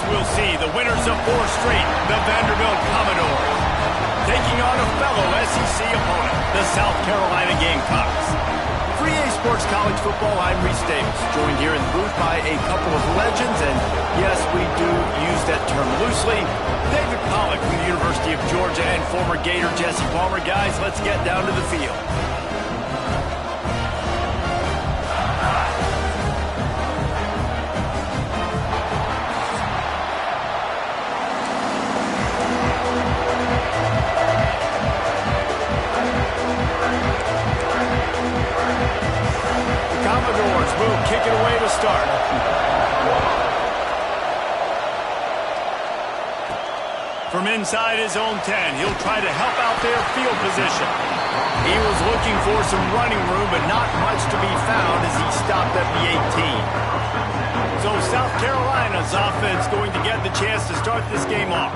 we'll see the winners of 4 straight, the Vanderbilt Commodores, taking on a fellow SEC opponent, the South Carolina Gamecocks. For EA Sports College Football, I'm Reese Davis, joined here in the booth by a couple of legends, and yes, we do use that term loosely. David Pollack from the University of Georgia and former Gator Jesse Palmer. Guys, let's get down to the field. Commodores will kick it away to start. From inside his own 10, he'll try to help out their field position. He was looking for some running room, but not much to be found as he stopped at the 18. So South Carolina's offense going to get the chance to start this game off.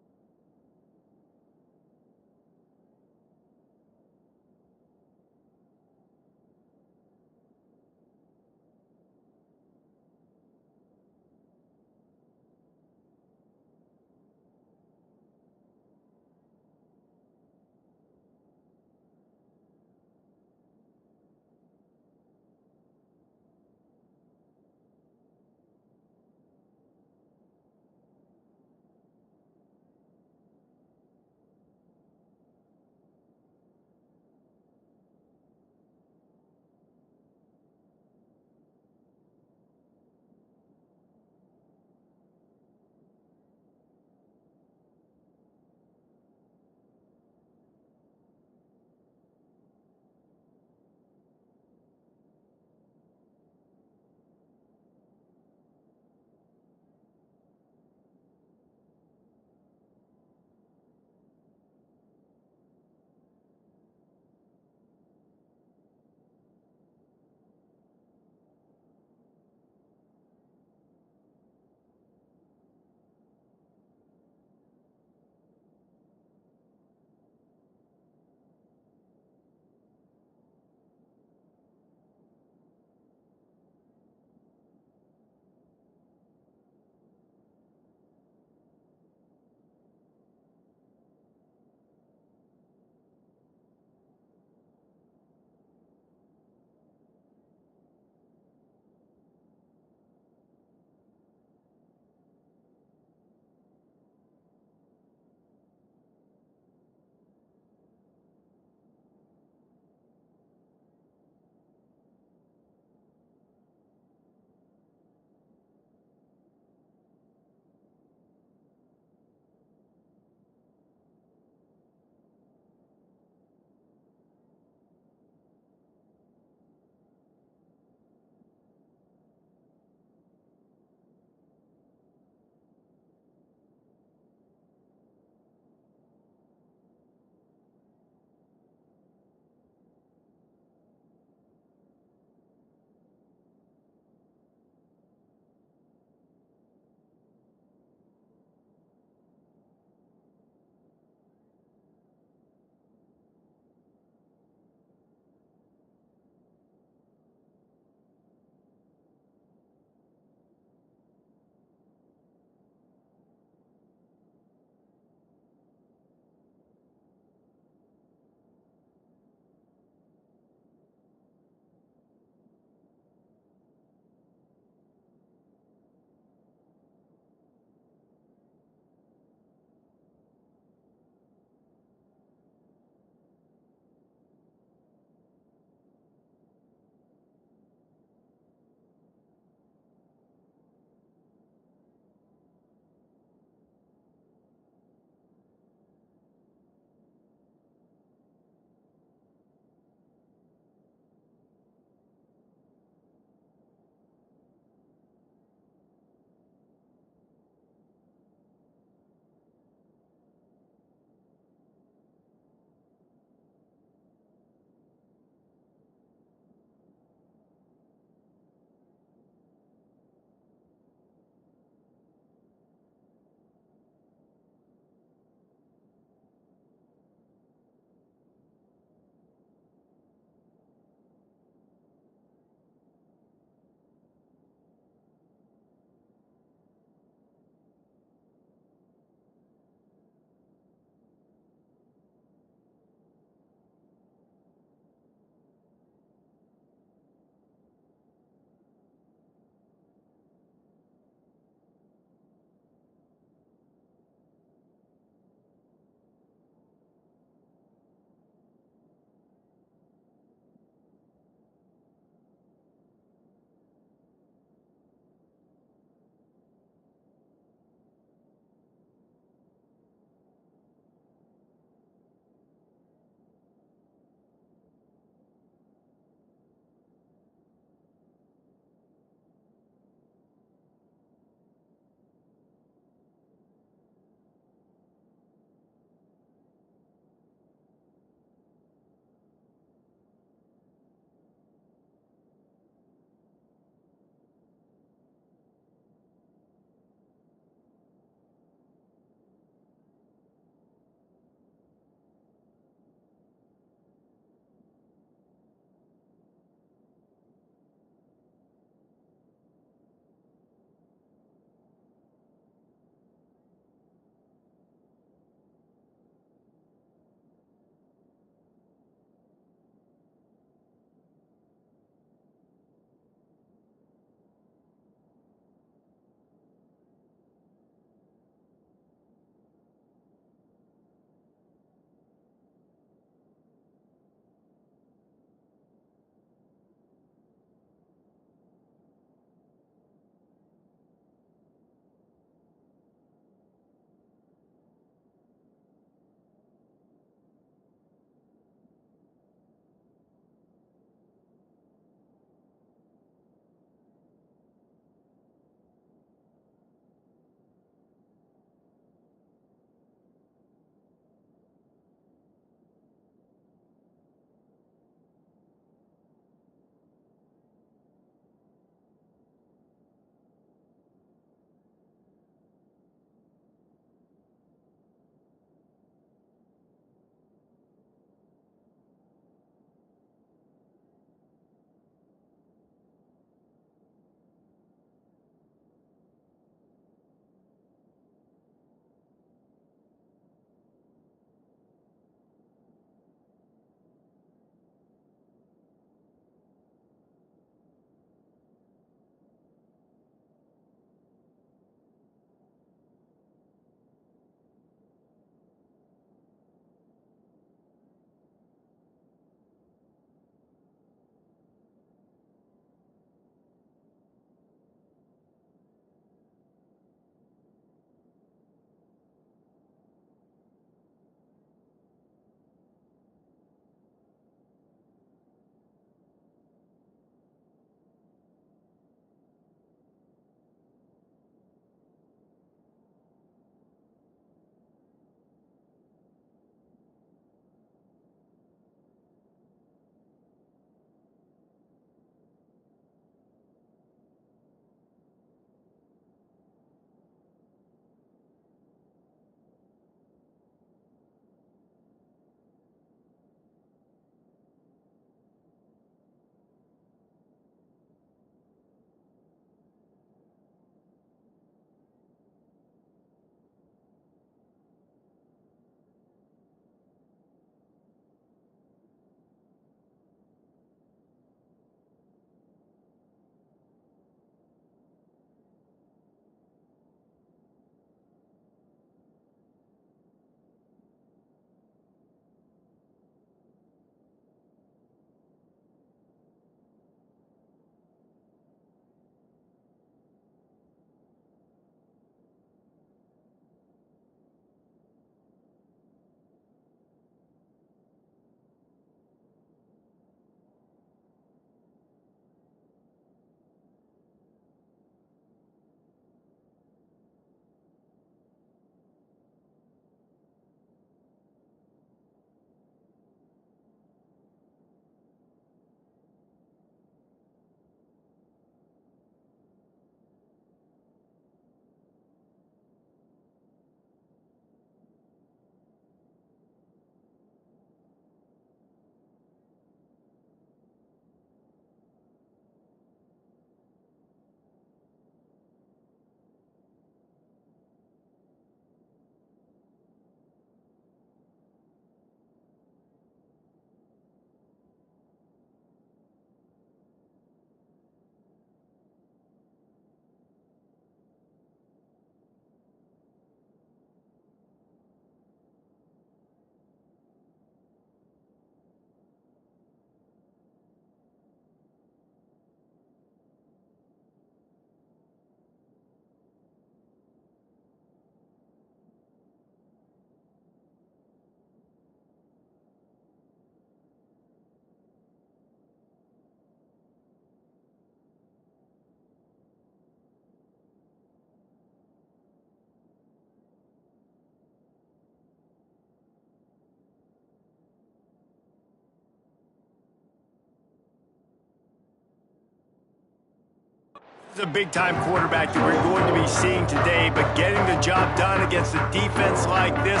The big-time quarterback that we're going to be seeing today, but getting the job done against a defense like this,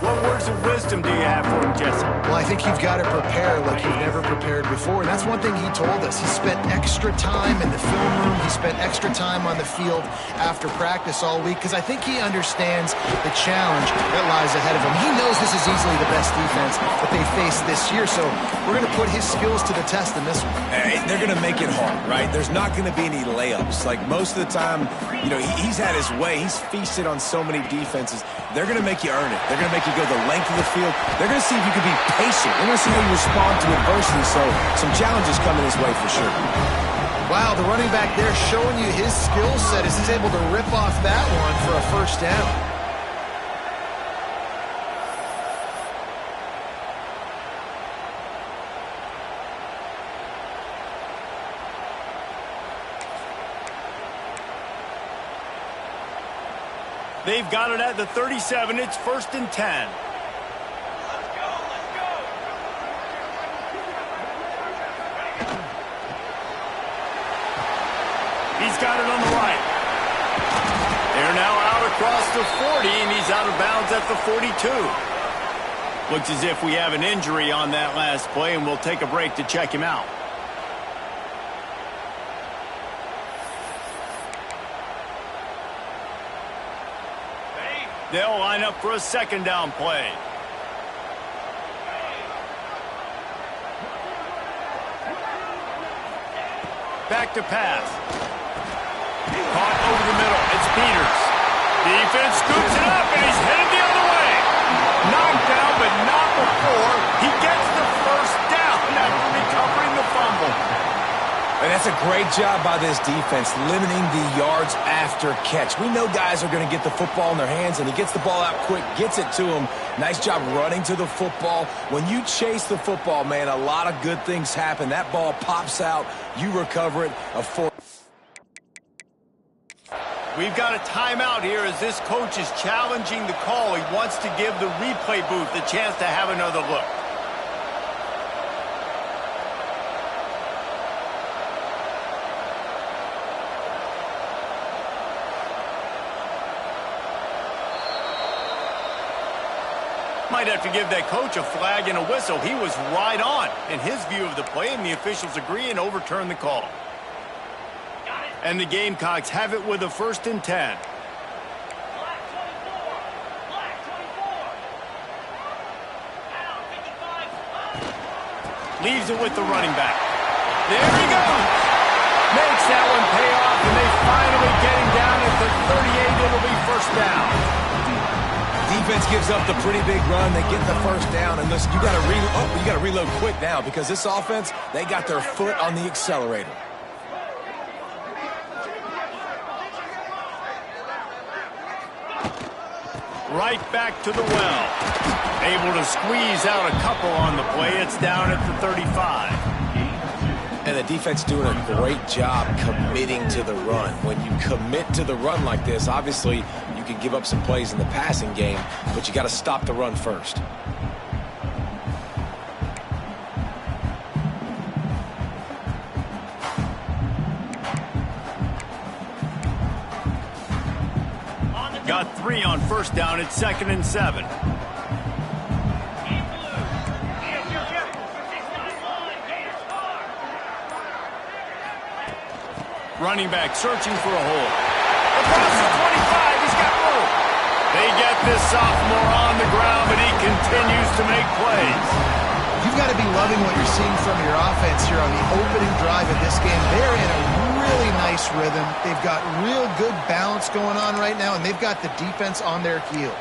what words of wisdom do you have for him, Jesse? Well, I think you've got to prepare like you've never prepared before. And that's one thing he told us. He spent extra time in the film room. He spent extra time on the field after practice all week because I think he understands the challenge that lies ahead of him. He knows this is easily the best defense that they face this year, so we're going to put his skills to the test in this one. They're going to make it hard, right? There's not going to be any layups. Like most of the time, you know, he's had his way. He's feasted on so many defenses. They're going to make you earn it. They're going to make you go the length of the field. They're going to see if you can be patient. They're going to see how you respond to adversity. So some challenges coming his way for sure. Wow, the running back there showing you his skill set as he's able to rip off that one for a first down. They've got it at the 37. It's 1st and 10. He's got it on the right. They're now out across the 40, and he's out of bounds at the 42. Looks as if we have an injury on that last play, and we'll take a break to check him out. They'll line up for a 2nd down play. Back to pass. Caught over the middle. It's Peters. Defense scoops it up, and he's headed the other way. Knocked down, but not before he gets the first down after recovering the fumble. And that's a great job by this defense, limiting the yards after catch. We know guys are going to get the football in their hands, and he gets the ball out quick, gets it to him. Nice job running to the football. When you chase the football, man, a lot of good things happen. That ball pops out, you recover it. We've got a timeout here as this coach is challenging the call. He wants to give the replay booth the chance to have another look. Might have to give that coach a flag and a whistle. He was right on in his view of the play, and the officials agree and overturn the call. And the Gamecocks have it with a 1st and 10. Leaves it with the running back. There he goes. Makes that one pay off, and they finally get him down at the 38. It'll be 1st down. Defense gives up the pretty big run. They get the 1st down, and listen, you got to reload quick now because this offense, they got their foot on the accelerator. Right back to the well. Able to squeeze out a couple on the play. It's down at the 35. And the defense doing a great job committing to the run. When you commit to the run like this, obviously you can give up some plays in the passing game, but you got to stop the run first. Got 3 on 1st down. It's 2nd and 7. Running back searching for a hole. Across the 25, he's got room. They get this sophomore on the ground, but he continues to make plays. You've got to be loving what you're seeing from your offense here on the opening drive of this game. They're in a really nice rhythm. They've got real good balance going on right now, and they've got the defense on their heels.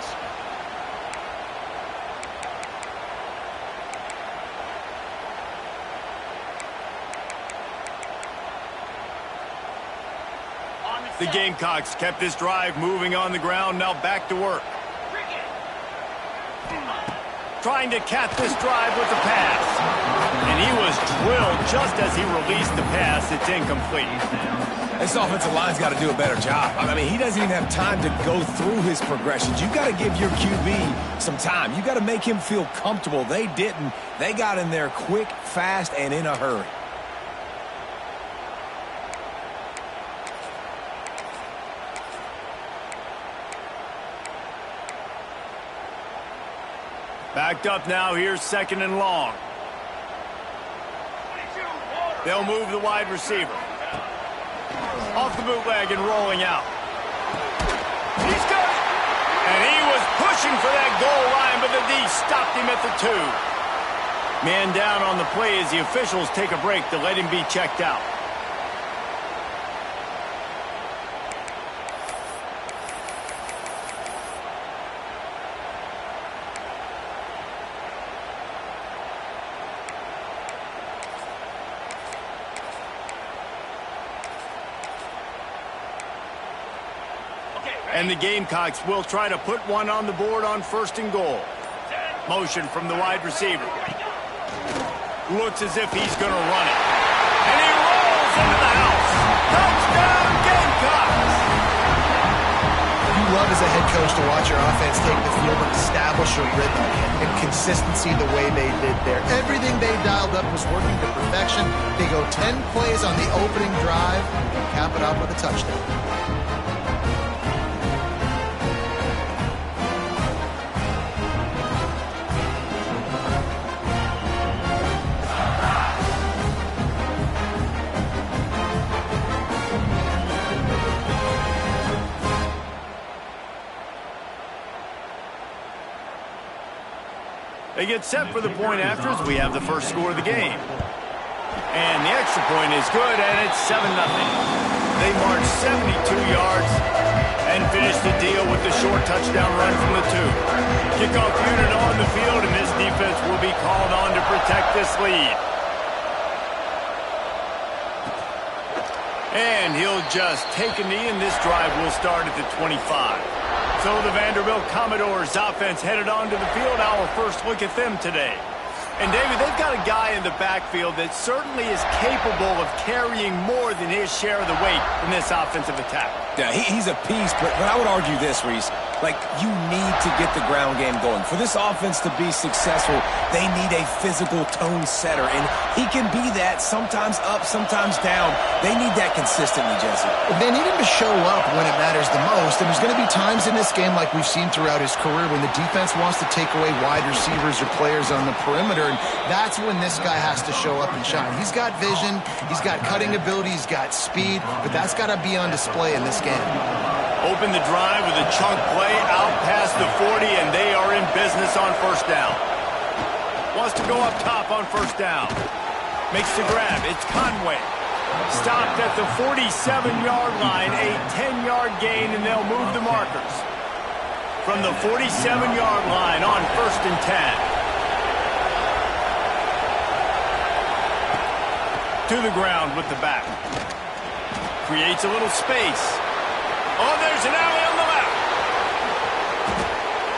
The Gamecocks kept this drive moving on the ground, now back to work. Trying to cap this drive with the pass. And he was drilled just as he released the pass. It's incomplete. This offensive line's got to do a better job. I mean, he doesn't even have time to go through his progressions. You've got to give your QB some time. You've got to make him feel comfortable. They didn't. They got in there quick, fast, and in a hurry. Backed up now, here's 2nd and long. They'll move the wide receiver. Off the bootleg and rolling out. He's got it! And he was pushing for that goal line, but the D stopped him at the 2. Man down on the play as the officials take a break to let him be checked out. And the Gamecocks will try to put one on the board on 1st and goal. Motion from the wide receiver. Looks as if he's going to run it. And he rolls into the house. Touchdown, Gamecocks! You love as a head coach to watch your offense take the field and establish a rhythm and consistency the way they did there. Everything they dialed up was working to perfection. They go 10 plays on the opening drive and cap it off with a touchdown. They get set for the point after as we have the first score of the game. And the extra point is good, and it's 7-0. They march 72 yards and finish the deal with the short touchdown run from the 2. Kickoff unit on the field, and this defense will be called on to protect this lead. And he'll just take a knee, and this drive will start at the 25. So the Vanderbilt Commodores offense headed onto the field. Our first look at them today. And, David, they've got a guy in the backfield that certainly is capable of carrying more than his share of the weight in this offensive attack. Yeah, he's a piece, but I would argue this, Reese. Like, you need to get the ground game going. For this offense to be successful, they need a physical tone setter, and he can be that, sometimes up, sometimes down. They need that consistently, Jesse. They need him to show up when it matters the most, and there's going to be times in this game like we've seen throughout his career when the defense wants to take away wide receivers or players on the perimeter, and that's when this guy has to show up and shine. He's got vision, he's got cutting ability, he's got speed, but that's got to be on display in this game. Open the drive with a chunk play out past the 40, and they are in business on 1st down. Wants to go up top on 1st down. Makes the grab. It's Conway. Stopped at the 47-yard line, a 10-yard gain, and they'll move the markers. From the 47-yard line on 1st and 10. To the ground with the back. Creates a little space. Oh, there's an alley on the left.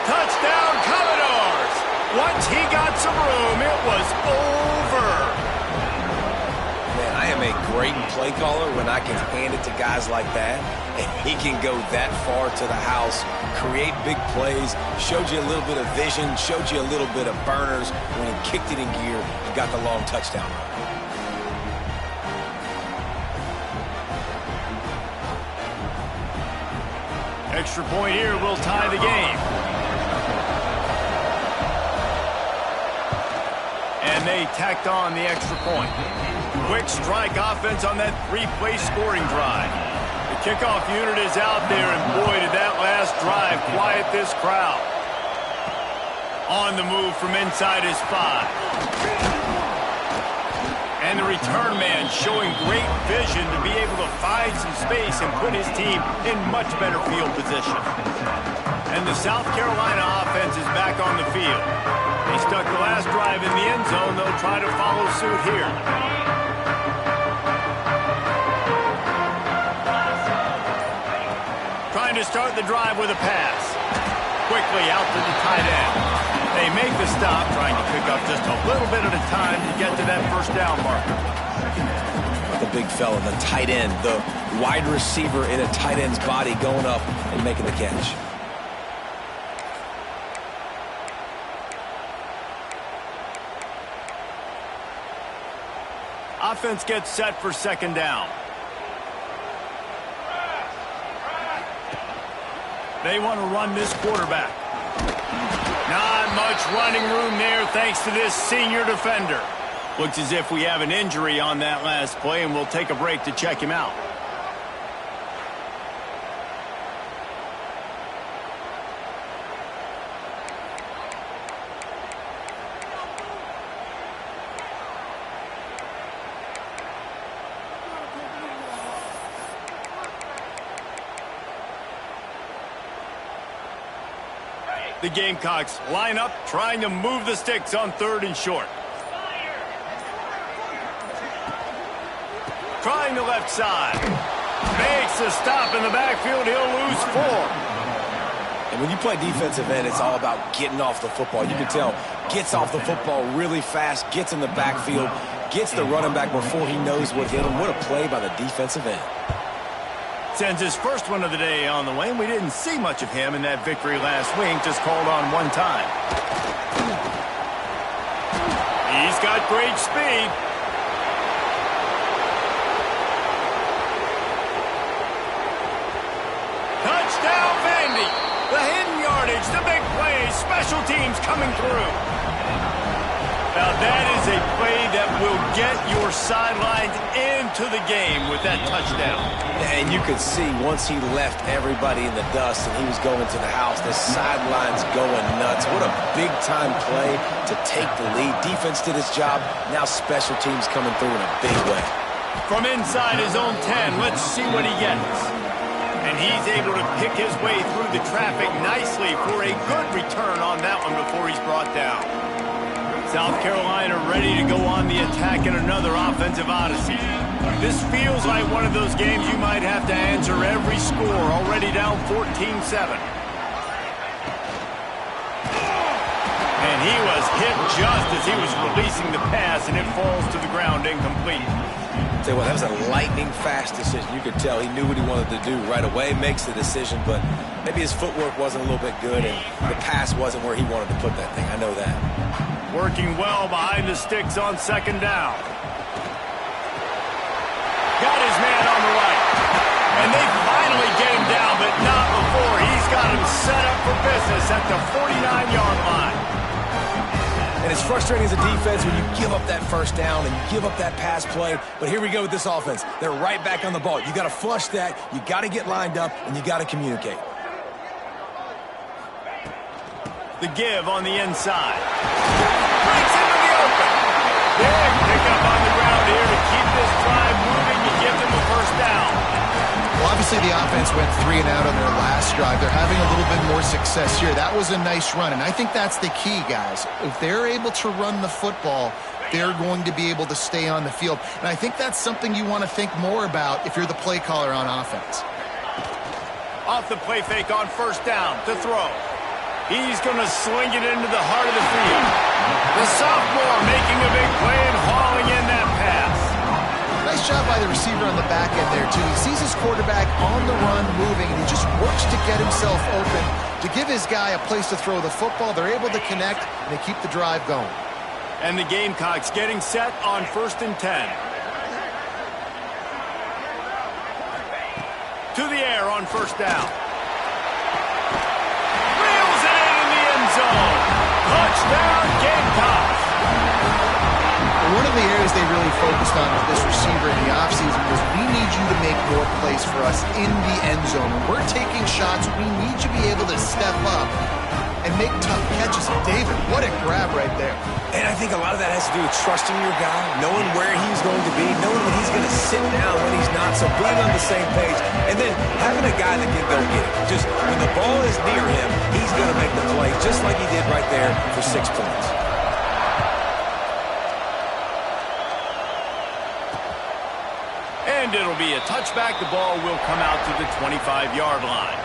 Touchdown, Commodores. Once he got some room, it was over. Man, I am a great play caller when I can hand it to guys like that. And he can go that far to the house, create big plays, showed you a little bit of vision, showed you a little bit of burners. When he kicked it in gear, he got the long touchdown run. Extra point here will tie the game. And they tacked on the extra point. Quick strike offense on that 3-play scoring drive. The kickoff unit is out there, and boy, did that last drive quiet this crowd. On the move from inside his 5. And the return man showing great vision to be able to find some space and put his team in much better field position. And the South Carolina offense is back on the field. They stuck the last drive in the end zone. They'll try to follow suit here. Trying to start the drive with a pass. Quickly out to the tight end. They make the stop, trying to pick up just a little bit at a time to get to that 1st down marker. The big fella, the tight end, the wide receiver in a tight end's body going up and making the catch. Offense gets set for 2nd down. They want to run this quarterback. Not much running room there thanks to this senior defender. Looks as if we have an injury on that last play, and we'll take a break to check him out. The Gamecocks line up, trying to move the sticks on 3rd and short. Trying the left side. Makes a stop in the backfield. He'll lose 4. And when you play defensive end, it's all about getting off the football. You can tell, gets off the football really fast, gets in the backfield, gets the running back before he knows what hit him. What a play by the defensive end. Sends his first one of the day on the way. We didn't see much of him in that victory last week, just called on one time. He's got great speed. Touchdown, Vandy. The hidden yardage, the big play, special teams coming through. Now that is a play that will get your sidelines into the game with that touchdown. And you could see once he left everybody in the dust and he was going to the house, the sidelines going nuts. What a big-time play to take the lead. Defense did its job. Now special teams coming through in a big way. From inside his own 10, let's see what he gets. And he's able to pick his way through the traffic nicely for a good return on that one before he's brought down. South Carolina ready to go on the attack in another offensive odyssey. This feels like one of those games you might have to answer every score, already down 14-7. And he was hit just as he was releasing the pass, and it falls to the ground incomplete. Tell you what, that was a lightning-fast decision. You could tell he knew what he wanted to do right away, makes the decision, but maybe his footwork wasn't a little bit good, and the pass wasn't where he wanted to put that thing. I know that. Working well behind the sticks on 2nd down. Got his man on the right. And they finally get him down, but not before. He's got him set up for business at the 49-yard line. And it's frustrating as a defense when you give up that first down and you give up that pass play. But here we go with this offense. They're right back on the ball. You got to flush that. You got to get lined up, and you got to communicate. The give on the inside. Breaks into the open. Big pickup on the ground here to keep this drive moving to give them the first down. Well, obviously the offense went 3 and out on their last drive. They're having a little bit more success here. That was a nice run, and I think that's the key, guys. If they're able to run the football, they're going to be able to stay on the field. And I think that's something you want to think more about if you're the play caller on offense. Off the play fake on 1st down to throw. He's going to sling it into the heart of the field. The sophomore making a big play and hauling in that pass. Nice job by the receiver on the back end there, too. He sees his quarterback on the run moving, and he just works to get himself open to give his guy a place to throw the football. They're able to connect, and they keep the drive going. And the Gamecocks getting set on 1st and 10. To the air on 1st down. Zone. Touchdown, Gamecocks. One of the areas they really focused on with this receiver in the offseason was we need you to make more plays for us in the end zone. When we're taking shots, we need you to be able to step up and make tough catches. David, what a grab right there. And I think a lot of that has to do with trusting your guy, knowing where he's going to be, knowing when he's going to sit down, when he's not, so being on the same page, and then having a guy that can go get it. Just when the ball is near him, he's going to make the play, just like he did right there for 6 points. And it'll be a touchback. The ball will come out to the 25-yard line.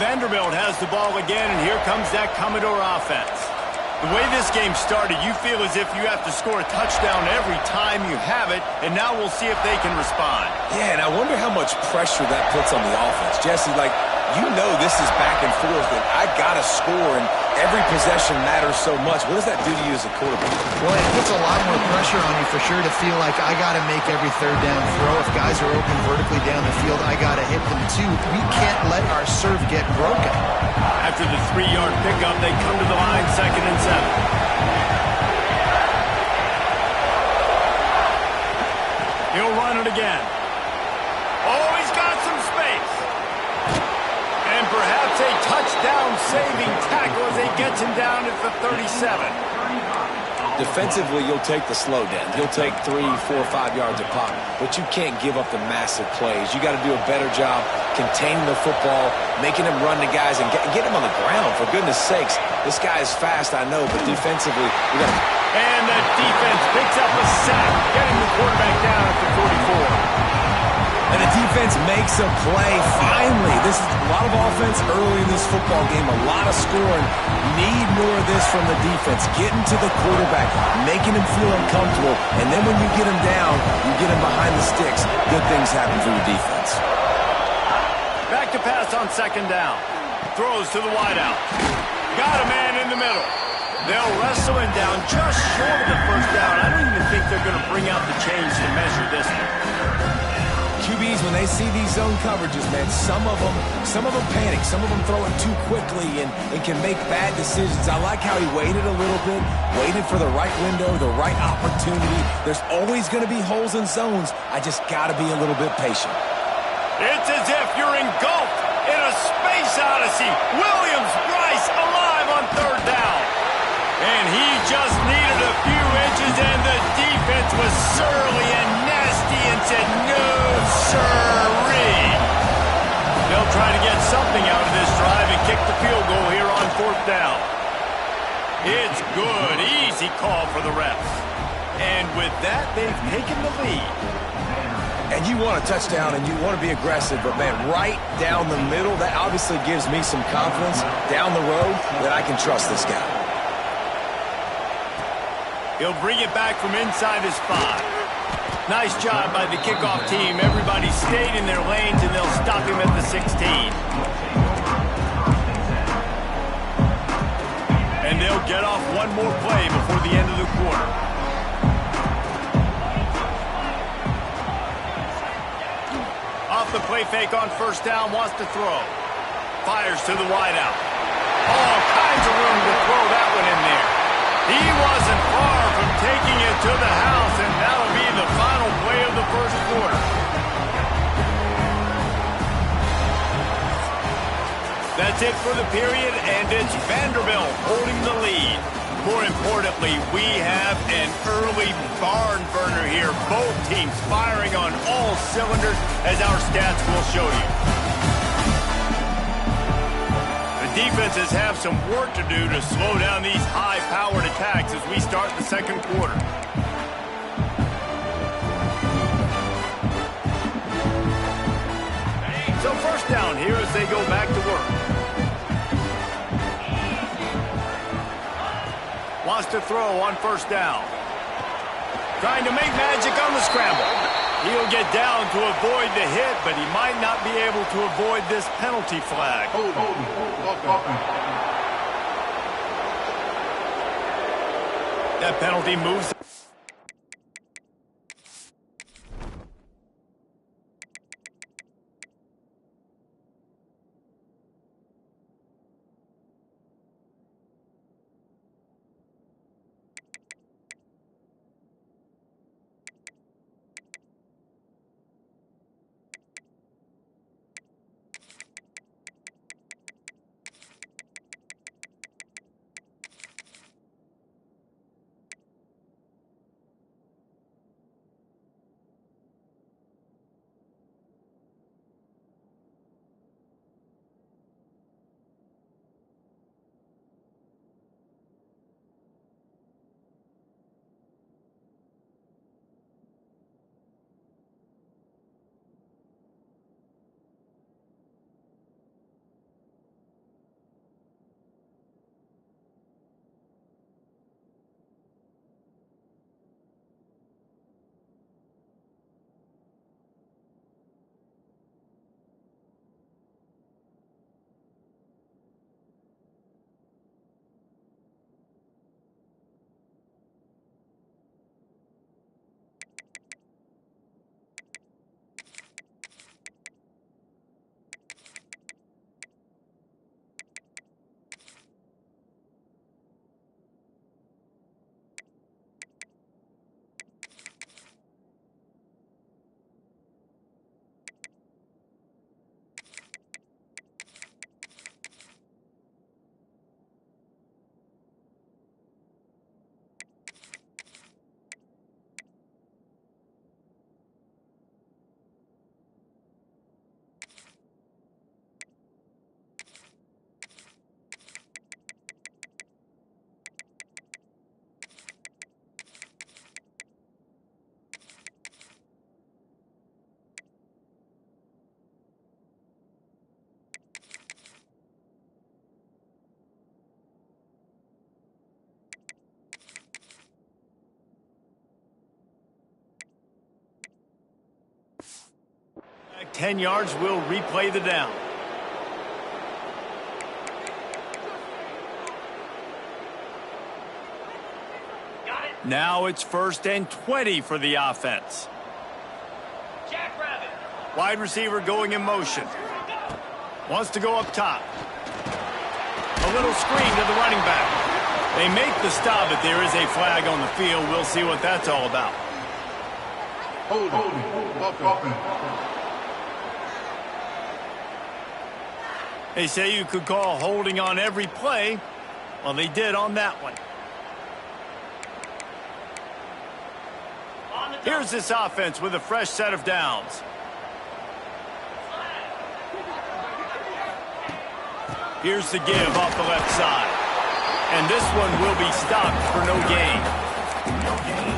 Vanderbilt has the ball again, and here comes that Commodore offense. The way this game started, you feel as if you have to score a touchdown every time you have it, and now we'll see if they can respond. Yeah, and I wonder how much pressure that puts on the offense. Jesse, like, you know this is back and forth, and I got to score, and Every possession matters so much. What does that do to you as a quarterback? Well, it puts a lot more pressure on you for sure to feel like I got to make every third down throw. If guys are open vertically down the field, I got to hit them too. We can't let our serve get broken. After the 3-yard pickup, they come to the line, 2nd and 7. He'll run it again. Oh, he's got some space. And perhaps a touchdown-saving tackle as he gets him down at the 37. Defensively, you'll take the slow down. You'll take 3, 4, 5 yards a pop, but you can't give up the massive plays. You got to do a better job containing the football, making him run to guys, and get him on the ground. For goodness sakes, this guy is fast, I know, but defensively, we got to... And the defense picks up a sack, getting the quarterback down at the 44. And the defense makes a play. Finally, this is a lot of offense early in this football game, a lot of scoring. Need more of this from the defense. Getting to the quarterback, making him feel uncomfortable, and then when you get him down, you get him behind the sticks. Good things happen for your defense. Back to pass on 2nd down. Throws to the wideout. Got a man in the middle. They'll wrestle him down just short of the 1st down. I don't even think they're going to bring out the chains to measure this one. QBs, when they see these zone coverages, man, some of them panic. Some of them throw it too quickly and can make bad decisions. I like how he waited a little bit, waited for the right window, the right opportunity. There's always going to be holes in zones. I just got to be a little bit patient. It's as if you're engulfed in a space odyssey. Williams-Brice alive on 3rd down. And he just needed a few inches, and the defense was surly and nasty and said, no, sirree. They'll try to get something out of this drive and kick the field goal here on 4th down. It's good. Easy call for the refs. And with that, they've taken the lead. And you want a touchdown and you want to be aggressive, but, man, right down the middle, that obviously gives me some confidence down the road that I can trust this guy. He'll bring it back from inside his 5. Nice job by the kickoff team. Everybody stayed in their lanes, and they'll stop him at the 16. And they'll get off one more play before the end of the quarter. Off the play fake on 1st down, wants to throw. Fires to the wideout. All kinds of room to throw that one in there. He wasn't far from taking it to the house, and that'll be the final play of the 1st quarter. That's it for the period, and it's Vanderbilt holding the lead. More importantly, we have an early barn burner here. Both teams firing on all cylinders, as our stats will show you. Defenses have some work to do to slow down these high-powered attacks as we start the 2nd quarter. So 1st down here as they go back to work. Wants to throw on 1st down. Trying to make magic on the scramble. He'll get down to avoid the hit, but he might not be able to avoid this penalty flag. That penalty moves. 10 yards. We'll replay the down. Now it's 1st and 20 for the offense. Wide receiver going in motion. Wants to go up top. A little screen to the running back. They make the stop, but there is a flag on the field. We'll see what that's all about. They say you could call holding on every play. Well, they did on that one. Here's this offense with a fresh set of downs. Here's the give off the left side. And this one will be stopped for no gain.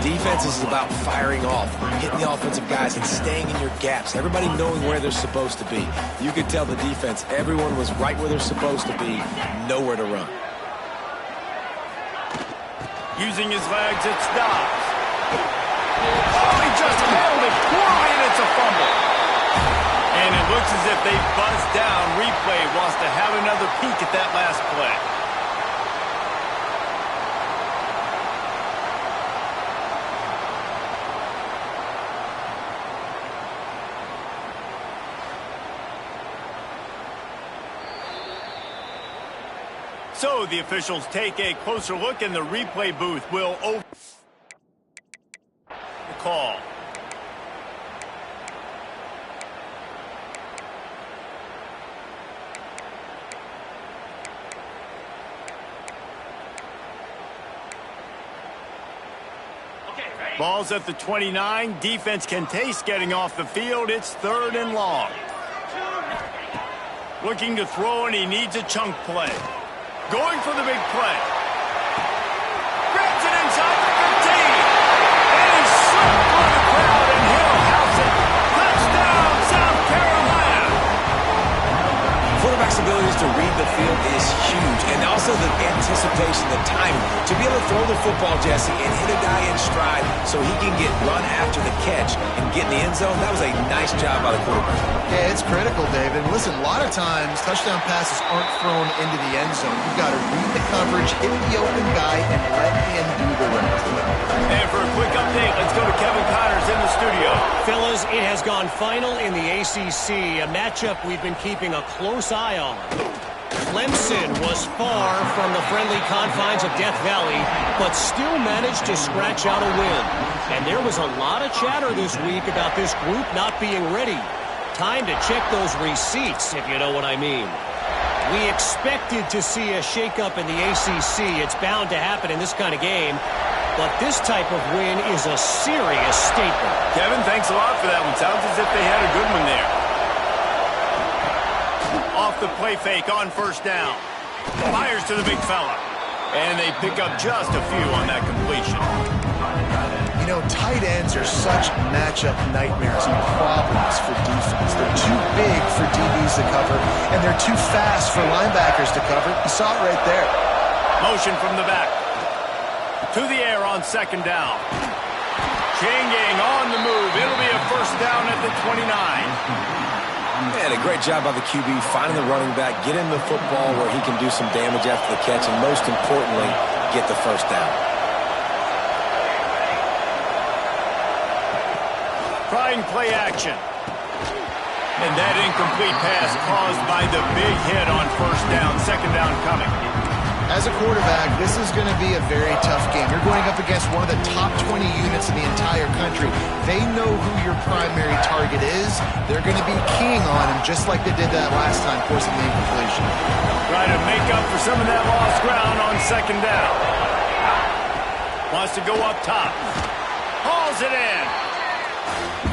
Defense is about firing off, hitting the offensive guys and staying in your gaps. Everybody knowing where they're supposed to be. You could tell the defense, everyone was right where they're supposed to be, nowhere to run. Using his legs, it stops. Oh, he just handled it poorly, and it's a fumble. And it looks as if they buzzed down. Replay wants to have another peek at that last play. So the officials take a closer look, and the replay booth will over the call. Ball's at the 29. Defense can taste getting off the field. It's 3rd and long. Looking to throw, and he needs a chunk play. Going for the big play. Grabs it inside the 15. And he's swept by the crowd, and he'll house it. Touchdown, South Carolina. Quarterback's abilities to read the field is huge, and also the anticipation, the timing. To be able to throw the football, Jesse, and hit a guy in stride so he can get run after the catch and get in the end zone, that was a nice job by the quarterback. Yeah, it's critical, David. Listen, a lot of times touchdown passes aren't thrown into the end zone. You've got to read the coverage, hit the open guy, and let him do the rest. And for a quick update, let's go to Kevin Connors in the studio. Fellas, it has gone final in the ACC, a matchup we've been keeping a close eye on. Clemson was far from the friendly confines of Death Valley, but still managed to scratch out a win. And there was a lot of chatter this week about this group not being ready. Time to check those receipts, if you know what I mean. We expected to see a shakeup in the ACC. It's bound to happen in this kind of game. But this type of win is a serious statement. Kevin, thanks a lot for that one. Sounds as if they had a good one there. Off the play fake on 1st down. Fires to the big fella. And they pick up just a few on that completion. You know, tight ends are such matchup nightmares and problems for defense. They're too big for DBs to cover, and they're too fast for linebackers to cover. You saw it right there. Motion from the back. To the air on 2nd down. Chain gang on the move. It'll be a 1st down at the 29. Man, a great job by the QB finding the running back, get him the football where he can do some damage after the catch, and most importantly, get the 1st down. Trying play action. And that incomplete pass caused by the big hit on 1st down. 2nd down coming. As a quarterback, this is going to be a very tough game. You're going up against one of the top 20 units in the entire country. They know who your primary target is. They're going to be keying on him just like they did that last time, forcing the incompletion. Trying to make up for some of that lost ground on 2nd down. Wants to go up top. Hauls it in.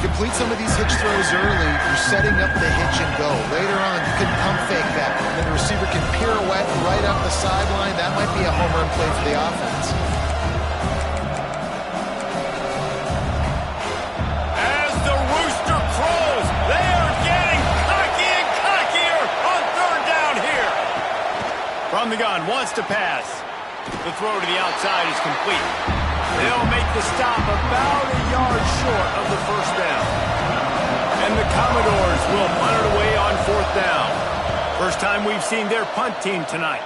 Complete some of these hitch throws early. You're setting up the hitch and go. Later on, you can pump fake that. And then the receiver can pirouette right up the sideline. That might be a home run play for the offense. As the rooster crows, they are getting cocky and cockier on 3rd down here. From the gun, wants to pass. The throw to the outside is complete. They'll make the stop about a yard short of the 1st down. And the Commodores will punt it away on 4th down. First time we've seen their punt team tonight.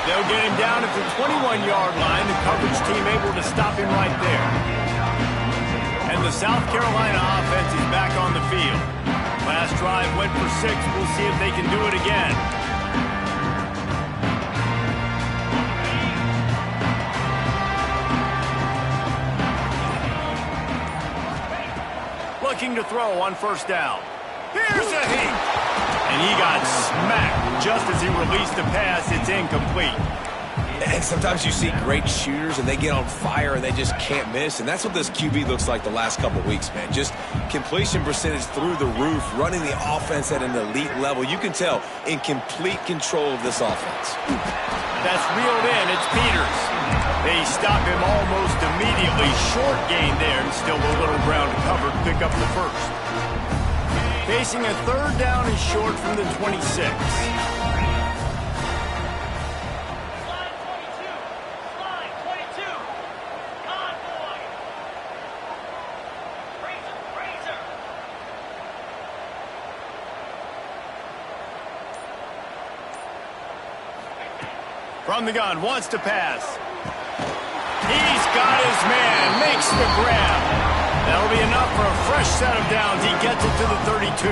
They'll get him down at the 21-yard line. The coverage team able to stop him right there. And the South Carolina offense is back on the field. Last drive went for 6. We'll see if they can do it again. Looking to throw on 1st down. Here's a hit. And he got smacked just as he released the pass. It's incomplete. And sometimes you see great shooters, and they get on fire, and they just can't miss. And that's what this QB looks like the last couple of weeks, man. Just completion percentage through the roof, running the offense at an elite level. You can tell in complete control of this offense. That's reeled in. It's Peters. They stop him almost immediately. Short gain there, and still a little ground to cover to pick up the first. Facing a 3rd down and short from the 26. From the gun, wants to pass. He's got his man, makes the grab. That'll be enough for a fresh set of downs. He gets it to the 32.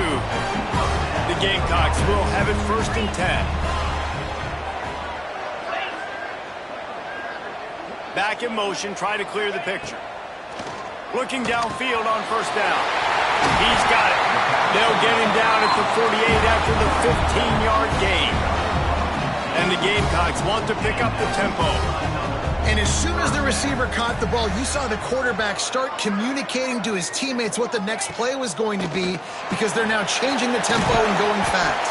The Gamecocks will have it 1st and 10. Back in motion, try to clear the picture. Looking downfield on 1st down. He's got it. They'll get him down at the 48 after the 15-yard gain. And the Gamecocks want to pick up the tempo. And as soon as the receiver caught the ball, you saw the quarterback start communicating to his teammates what the next play was going to be, because they're now changing the tempo and going fast.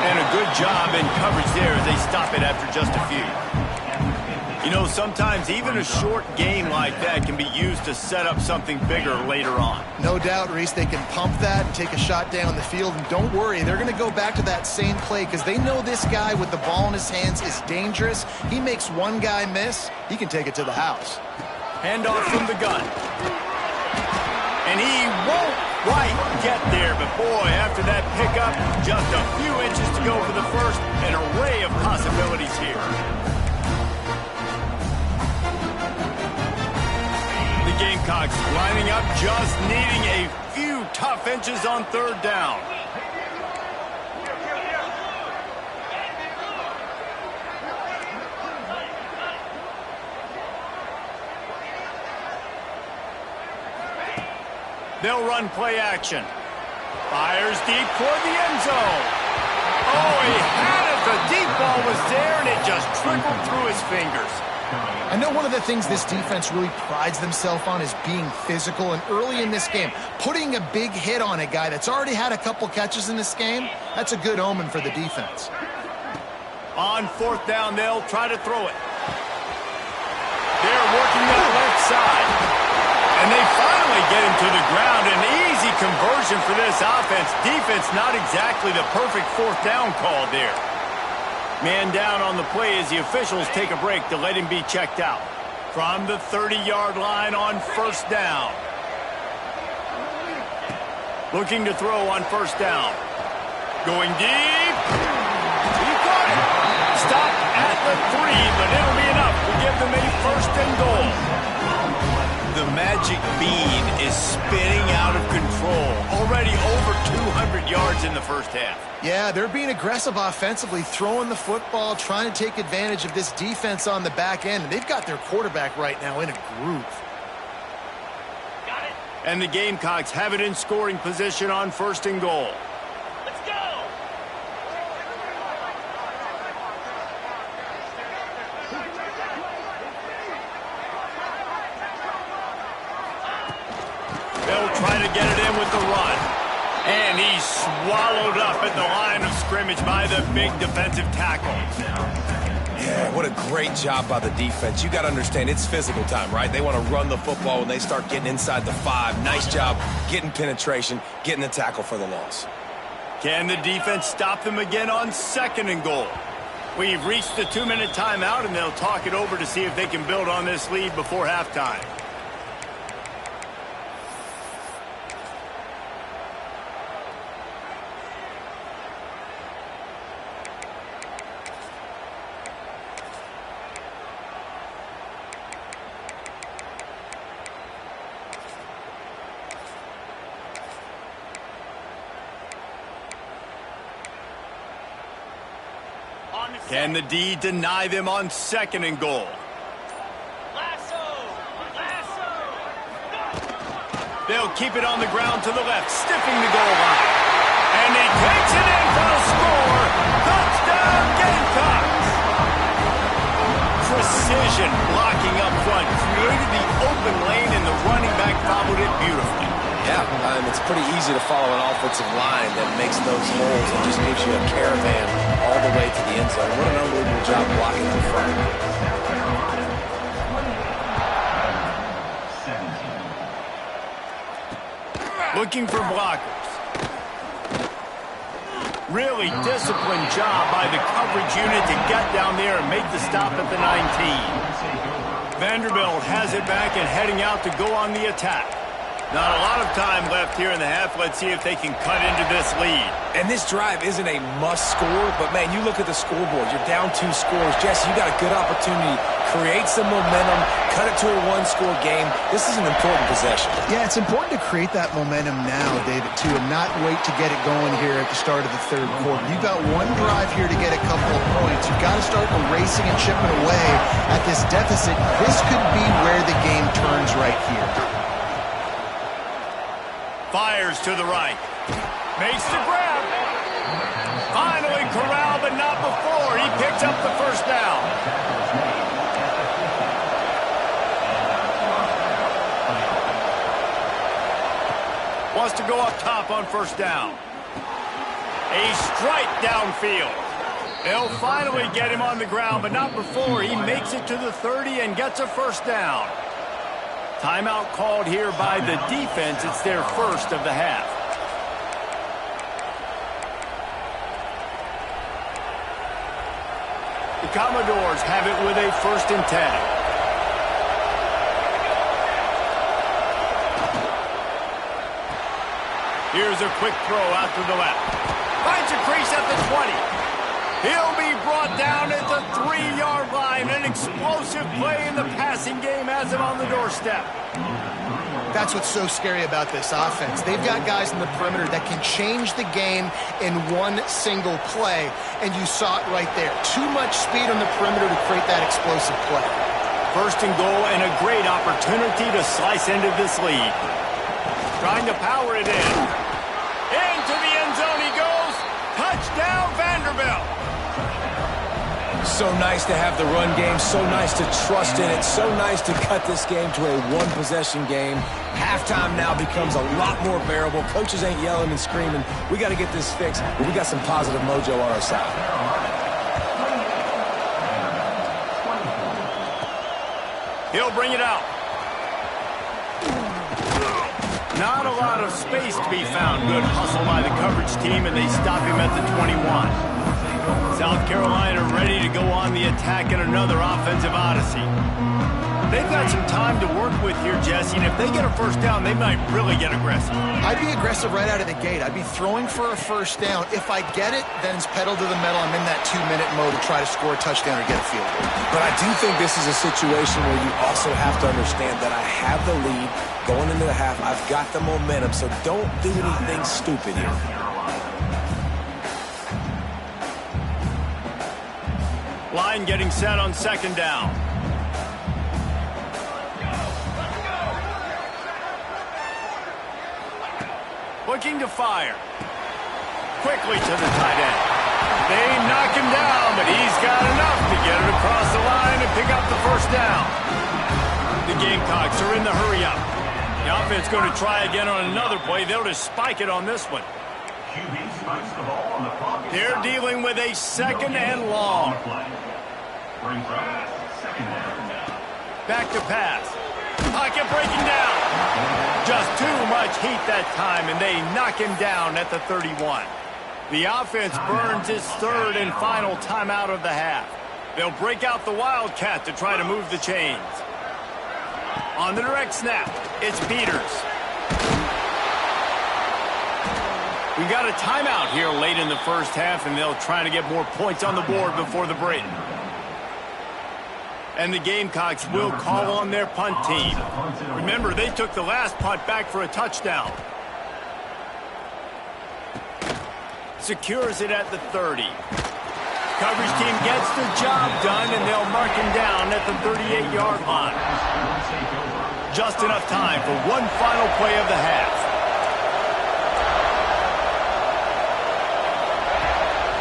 And a good job in coverage there as they stop it after just a few. You know, sometimes even a short gain like that can be used to set up something bigger later on. No doubt, Reese, they can pump that and take a shot down the field. And don't worry, they're going to go back to that same play because they know this guy with the ball in his hands is dangerous. He makes one guy miss, he can take it to the house. Handoff from the gun. And he won't quite get there, but boy, after that pickup, just a few inches to go for the first. An array of possibilities here. Gamecocks lining up, just needing a few tough inches on 3rd down. They'll run play action. Fires deep toward the end zone. Oh, he had it. The deep ball was there, and it just trickled through his fingers. I know one of the things this defense really prides themselves on is being physical, and early in this game, putting a big hit on a guy that's already had a couple catches in this game, that's a good omen for the defense. On 4th down, they'll try to throw it. They're working that left side. And they finally get him to the ground. An easy conversion for this offense. Defense not exactly the perfect 4th down call there. Man down on the play as the officials take a break to let him be checked out. From the 30-yard line on 1st down. Looking to throw on 1st down. Going deep. He got it. Stop at the 3, but it'll be enough to give them a 1st and goal. The magic bean is spinning out of control. Already over 200 yards in the first half. Yeah, they're being aggressive offensively, throwing the football, trying to take advantage of this defense on the back end. And they've got their quarterback right now in a groove. Got it. And the Gamecocks have it in scoring position on 1st and goal. Let's go! They'll try to get it in with the run. And he's swallowed up at the line of scrimmage by the big defensive tackle. Yeah, what a great job by the defense. You got to understand, it's physical time, right? They want to run the football when they start getting inside the 5. Nice job getting penetration, getting the tackle for the loss. Can the defense stop them again on 2nd and goal? We've reached the 2-minute timeout, and they'll talk it over to see if they can build on this lead before halftime. Can the D deny them on 2nd and goal? They'll keep it on the ground to the left, stiffing the goal line. And he takes it in for the score. Touchdown, Gamecocks! Precision blocking up front, created the open lane, and the running back followed it beautifully. Yeah, it's pretty easy to follow an offensive line that makes those holes and just gives you a caravan all the way to the end zone. What an unbelievable job blocking up front. Looking for blockers. Really disciplined job by the coverage unit to get down there and make the stop at the 19. Vanderbilt has it back and heading out to go on the attack. Not a lot of time left here in the half. Let's see if they can cut into this lead. And this drive isn't a must score, but man, you look at the scoreboard. You're down 2 scores. Jesse, you got a good opportunity. Create some momentum. Cut it to a 1-score game. This is an important possession. Yeah, it's important to create that momentum now, David, too, and not wait to get it going here at the start of the 3rd quarter. You've got one drive here to get a couple of points. You've got to start erasing and chipping away at this deficit. This could be where the game turns right here. Fires to the right. Makes the grab. Finally corralled, but not before. He picks up the 1st down. Wants to go up top on 1st down. A strike downfield. They'll finally get him on the ground, but not before. He makes it to the 30 and gets a 1st down. Timeout called here by the defense. It's their 1st of the half. The Commodores have it with a 1st and 10. Here's a quick throw out to the left. Finds a crease at the 20. He'll be brought down at the 3-yard line. An explosive play in the passing game has him on the doorstep. That's what's so scary about this offense. They've got guys in the perimeter that can change the game in one single play, and you saw it right there. Too much speed on the perimeter to create that explosive play. 1st and goal, and a great opportunity to slice into this lead. Trying to power it in. Into the end zone he goes. Touchdown, Vanderbilt. So nice to have the run game, so nice to trust in it, so nice to cut this game to a 1-possession game. Halftime now becomes a lot more bearable. Coaches ain't yelling and screaming. We got to get this fixed, but we got some positive mojo on our side. He'll bring it out. Not a lot of space to be found. Good hustle by the coverage team, and they stop him at the 21. South Carolina ready to go on the attack in another offensive odyssey. They've got some time to work with here, Jesse, and if they get a 1st down, they might really get aggressive. I'd be aggressive right out of the gate. I'd be throwing for a 1st down. If I get it, then it's pedal to the metal. I'm in that 2-minute mode to try to score a touchdown or get a field goal. But I do think this is a situation where you also have to understand that I have the lead going into the half. I've got the momentum, so don't do anything stupid here. Line getting set on 2nd down. Looking to fire. Quickly to the tight end. They knock him down, but he's got enough to get it across the line and pick up the 1st down. The Gamecocks are in the hurry-up. The offense going to try again on another play. They'll just spike it on this one. They're dealing with a 2nd and long. Back to pass. Pocket breaking down. Just too much heat that time, and they knock him down at the 31. The offense burns its 3rd and final timeout of the half. They'll break out the Wildcat to try to move the chains. On the direct snap, it's Peters. We've got a timeout here late in the 1st half, and they'll try to get more points on the board before the break. And the Gamecocks will call on their punt team. Remember, they took the last punt back for a touchdown. Secures it at the 30. Coverage team gets the job done, and they'll mark him down at the 38-yard line. Just enough time for one final play of the half.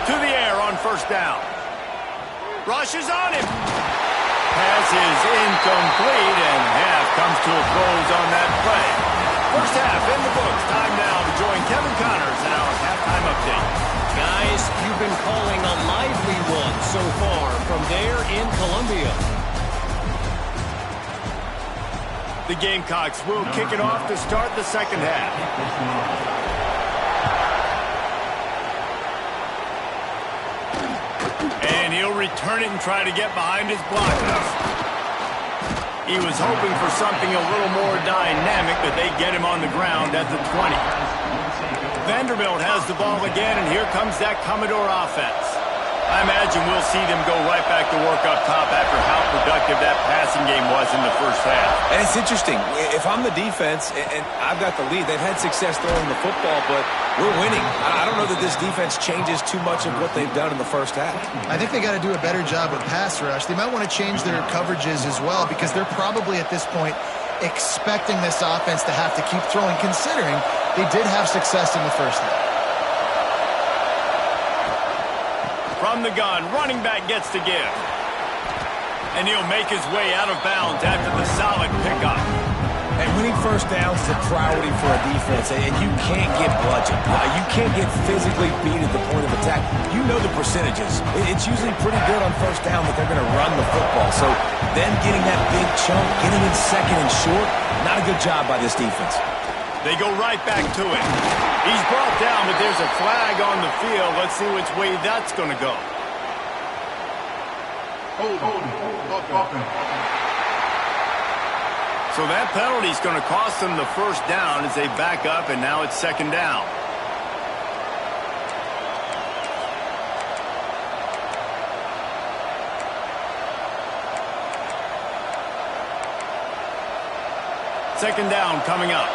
To the air on first down. Rush is on him. Pass is incomplete, and half comes to a close on that play. First half in the books. Time now to join Kevin Connors in our halftime update. Guys, you've been calling a lively one so far from there in Columbia. The Gamecocks will kick it off to start the second half. And he'll return it and try to get behind his blockers. He was hoping for something a little more dynamic, but they get him on the ground at the 20. Vanderbilt has the ball again, and here comes that Commodore offense. I imagine we'll see them go right back to work up top after how productive that passing game was in the first half. And it's interesting. If I'm the defense and I've got the lead, they've had success throwing the football, but we're winning. I don't know that this defense changes too much of what they've done in the first half. I think they got to do a better job of pass rush. They might want to change their coverages as well, because they're probably at this point expecting this offense to have to keep throwing, considering they did have success in the first half. From the gun, running back gets to give. And he'll make his way out of bounds after the solid pickup. And winning first downs is a priority for a defense, and you can't get bludgeoned. You can't get physically beat at the point of attack. You know the percentages. It's usually pretty good on first down that they're going to run the football. So then getting that big chunk, getting in second and short, not a good job by this defense. They go right back to it. He's brought down, but there's a flag on the field. Let's see which way that's going to go. So that penalty is going to cost them the first down as they back up, and now it's second down. Second down coming up.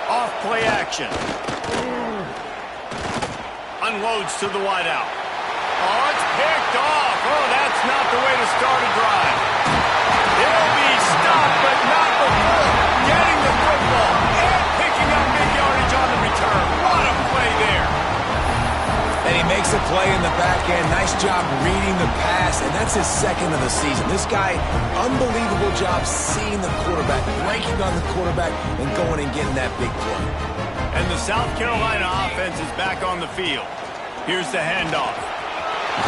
Off play action. Unloads to the wideout. Oh, it's picked off. Oh, that's not the way to start a drive. It'll be stopped, but not before getting the football and picking up big yardage on the return. What a play there. And he makes a play in the back end. Nice job reading the pass, and that's his second of the season. This guy, unbelievable job seeing the quarterback, breaking on the quarterback, and going and getting that big play. And the South Carolina offense is back on the field. Here's the handoff. And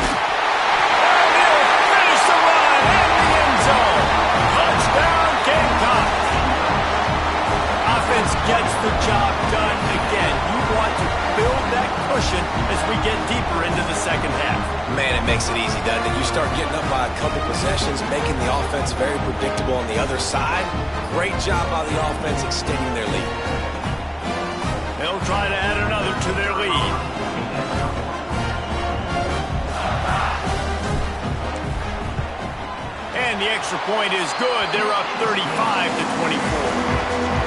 he'll finish the run in the end zone. Touchdown, Gamecocks. Offense gets the job done again. You want to build that cushion as we get deeper into the second half. Man, it makes it easy, doesn't it? You start getting up by a couple possessions, making the offense very predictable on the other side. Great job by the offense extending their lead. They'll try to add another to their lead. And the extra point is good. They're up 35-24.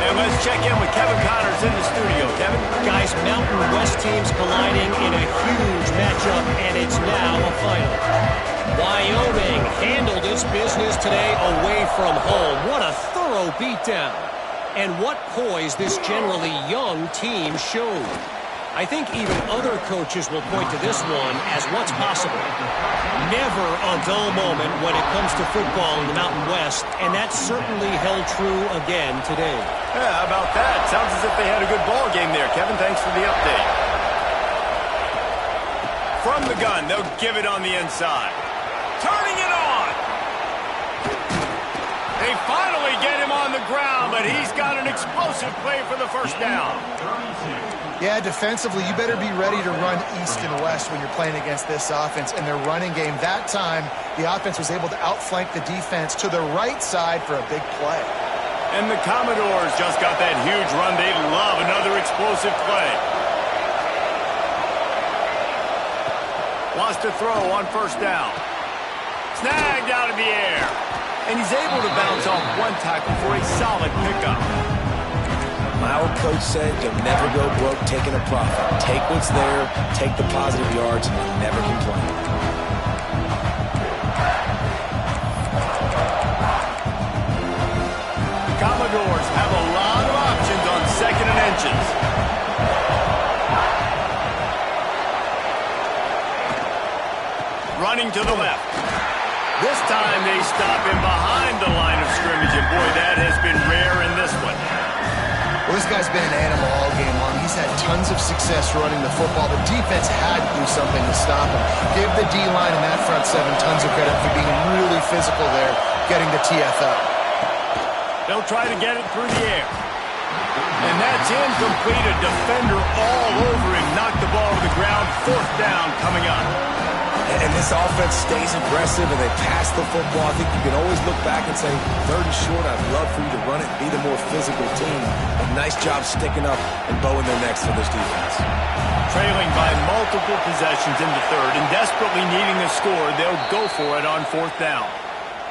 And let's check in with Kevin Connors in the studio. Kevin? Guys, Mountain West teams colliding in a huge matchup, and it's now a final. Wyoming handled its business today away from home. What a thorough beatdown. And what poise this generally young team showed. I think even other coaches will point to this one as what's possible. Never a dull moment when it comes to football in the Mountain West, and that certainly held true again today. Yeah, how about that? Sounds as if they had a good ball game there. Kevin, thanks for the update. From the gun, they'll give it on the inside. Turning it on. They finally get him on the ground, but he's got an explosive play for the first down. Yeah, defensively, you better be ready to run east and west when you're playing against this offense. In their running game, that time, the offense was able to outflank the defense to the right side for a big play. And the Commodores just got that huge run. They love another explosive play. Wants to throw on first down. Snagged out of the air. And he's able to bounce off one tackle for a solid pickup. our coach said, you'll never go broke taking a profit. Take what's there, take the positive yards, and never complain. The Commodores have a lot of options on 2nd and inches. Running to the left. This time they stop him behind the line of scrimmage, and boy, that has been rare in this one. Well, this guy's been an animal all game long. He's had tons of success running the football. The defense had to do something to stop him. Give the D-line and that front seven tons of credit for being really physical there, getting the TFL. They'll try to get it through the air. And that's incomplete. A defender all over him. Knocked the ball to the ground. 4th down coming up. And this offense stays aggressive and they pass the football. I think you can always look back and say, 3rd and short, I'd love for you to run it and be the more physical team. But nice job sticking up and bowing their necks for this defense. Trailing by multiple possessions in the 3rd and desperately needing a score, they'll go for it on 4th down.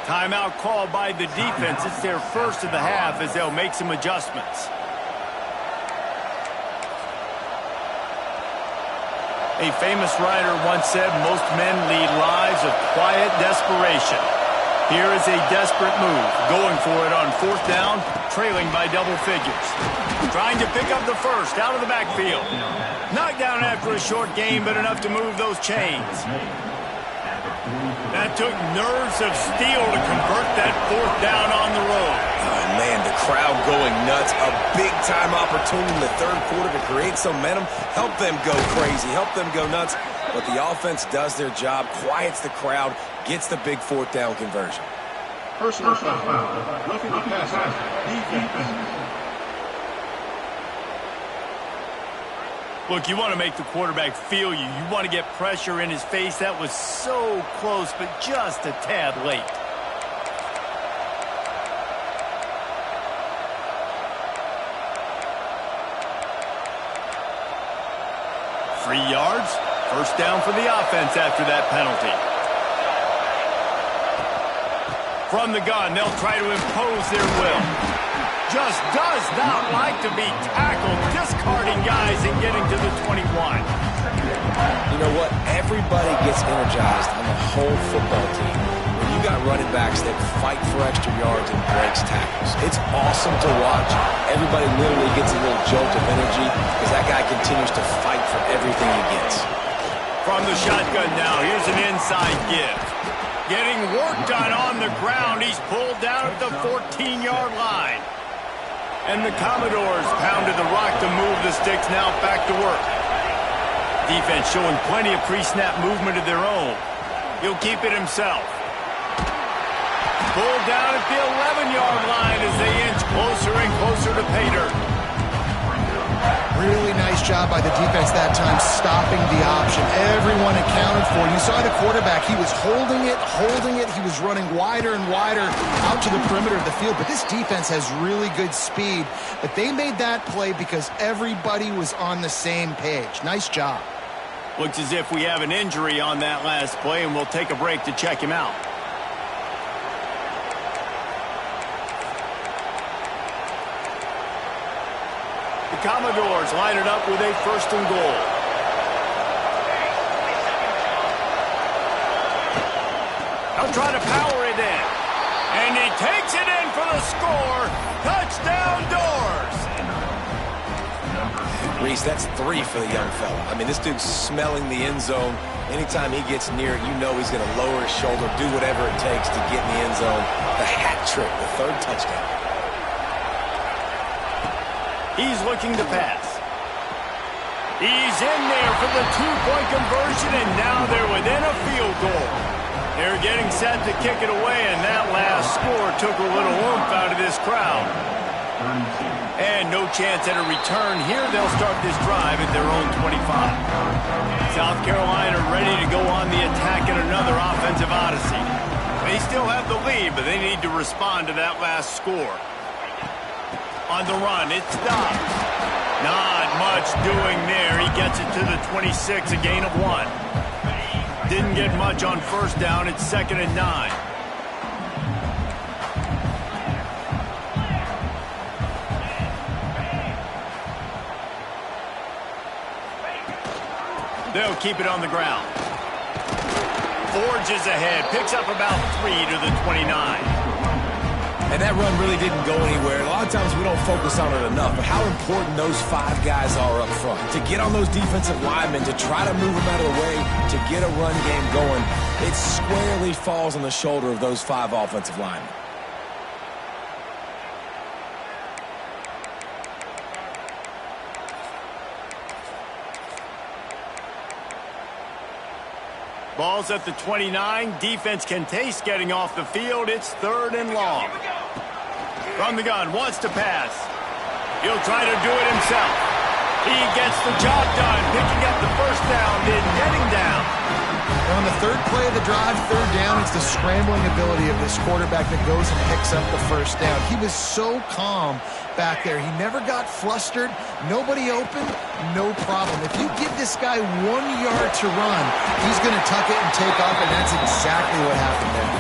Timeout called by the defense. It's their first of the half as they'll make some adjustments. A famous writer once said, most men lead lives of quiet desperation. Here is a desperate move, going for it on 4th down, trailing by double figures. Trying to pick up the first out of the backfield. Knocked down after a short gain, but enough to move those chains. That took nerves of steel to convert that 4th down on the road. Oh, man, the crowd going nuts. A big-time opportunity in the 3rd quarter to create some momentum. Help them go crazy. Help them go nuts. But the offense does their job, quiets the crowd, gets the big 4th down conversion. Personal foul. Roughing the passer. Defense. Look, you want to make the quarterback feel you. You want to get pressure in his face. That was so close, but just a tad late. 3 yards. 1st down for the offense after that penalty. From the gun, they'll try to impose their will. Just does not like to be tackled, discarding guys and getting to the 21. You know what? Everybody gets energized on the whole football team when you got running backs that fight for extra yards and breaks tackles. It's awesome to watch. Everybody literally gets a little jolt of energy because that guy continues to fight for everything he gets. From the shotgun now, here's an inside give. Getting work done on the ground. He's pulled down at the 14-yard line. And the Commodores pounded the rock to move the sticks now back to work. Defense showing plenty of pre-snap movement of their own. He'll keep it himself. Pulled down at the 11-yard line as they inch closer and closer to pay dirt. Really nice job by the defense that time, stopping the option. Everyone accounted for. You saw the quarterback. He was holding it. He was running wider and wider out to the perimeter of the field. But this defense has really good speed. But they made that play because everybody was on the same page. Nice job. Looks as if we have an injury on that last play, and we'll take a break to check him out. The Commodores line it up with a 1st and goal. They'll try to power it in. And he takes it in for the score. Touchdown, Doors. Reese, that's 3 for the young fella. I mean, this dude's smelling the end zone. Anytime he gets near it, you know he's going to lower his shoulder, do whatever it takes to get in the end zone. The hat trick, the 3rd touchdown. He's looking to pass. He's in there for the 2-point conversion, and now they're within a field goal. They're getting set to kick it away, and that last score took a little oomph out of this crowd. And no chance at a return here. They'll start this drive at their own 25. South Carolina ready to go on the attack in another offensive odyssey. They still have the lead, but they need to respond to that last score. On the run, it stops. Not much doing there. He gets it to the 26, a gain of 1. Didn't get much on 1st down. It's 2nd and 9. They'll keep it on the ground. Forges ahead, picks up about 3 to the 29. And that run really didn't go anywhere. And a lot of times we don't focus on it enough, but how important those 5 guys are up front. To get on those defensive linemen, to try to move them out of the way, to get a run game going, it squarely falls on the shoulder of those 5 offensive linemen. Ball's at the 29. Defense can taste getting off the field. It's 3rd and long. From the gun, wants to pass. He'll try to do it himself. He gets the job done, picking up the first down, then getting down. And on the 3rd play of the drive, 3rd down, it's the scrambling ability of this quarterback that goes and picks up the first down. He was so calm back there. He never got flustered. Nobody open, no problem. If you give this guy 1 yard to run, he's going to tuck it and take off, and that's exactly what happened there.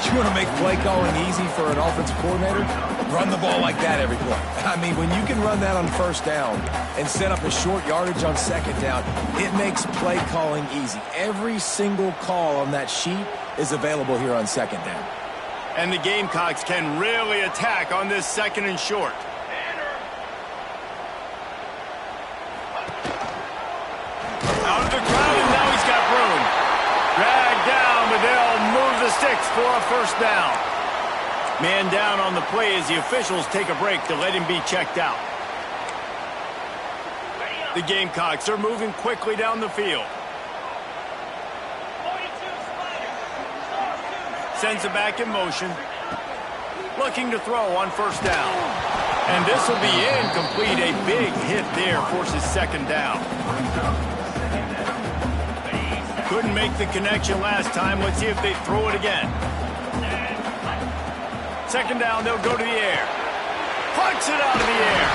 You want to make play calling easy for an offensive coordinator? Run the ball like that every play. I mean, when you can run that on first down and set up a short yardage on second down, it makes play calling easy. Every single call on that sheet is available here on second down. And the Gamecocks can really attack on this 2nd and short. Out of the crowd, and now he's got room. Dragged down, but they'll move the sticks for a first down. Man down on the play as the officials take a break to let him be checked out. The Gamecocks are moving quickly down the field. Sends it back in motion. Looking to throw on first down. And this will be incomplete. A big hit there forces 2nd down. Couldn't make the connection last time. Let's see if they throw it again. 2nd down, they'll go to the air. Puts it out of the air.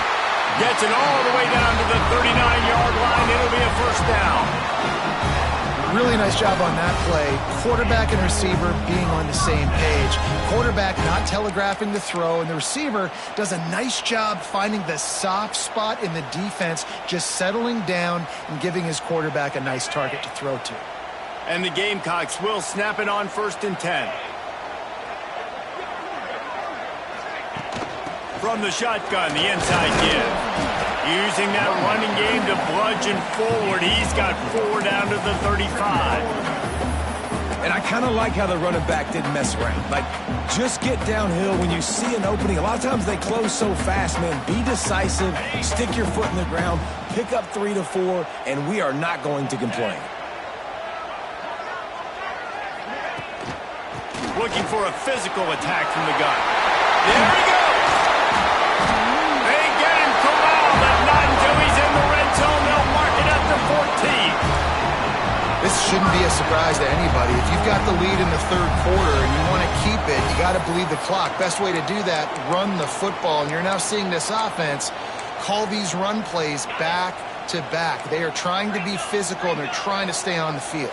Gets it all the way down to the 39-yard line. It'll be a first down. Really nice job on that play. Quarterback and receiver being on the same page. Quarterback not telegraphing the throw, and the receiver does a nice job finding the soft spot in the defense, just settling down and giving his quarterback a nice target to throw to. And the Gamecocks will snap it on 1st and 10. From the shotgun, the inside give. Using that running game to bludgeon forward. He's got 4 down to the 35. And I kind of like how the running back didn't mess around. Like, just get downhill when you see an opening. A lot of times they close so fast, man. Be decisive, stick your foot in the ground, pick up 3 to 4, and we are not going to complain. Looking for a physical attack from the gun. There he goes! They get him corralled, but not until he's in the red zone. They'll mark it at the 14. This shouldn't be a surprise to anybody. If you've got the lead in the 3rd quarter and you want to keep it, you got to bleed the clock. Best way to do that, run the football. And you're now seeing this offense call these run plays back to back. They are trying to be physical, and they're trying to stay on the field.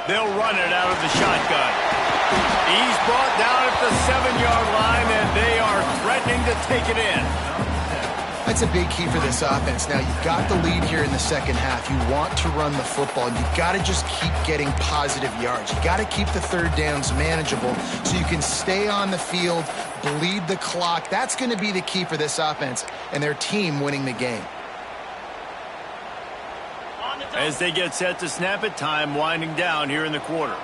They'll run it out of the shotgun. He's brought down at the 7-yard line, and they are threatening to take it in. That's a big key for this offense. Now, you've got the lead here in the 2nd half. You want to run the football. You've got to just keep getting positive yards. You got to keep the 3rd downs manageable so you can stay on the field, bleed the clock. That's going to be the key for this offense and their team winning the game. As they get set to snap it, time winding down here in the quarter.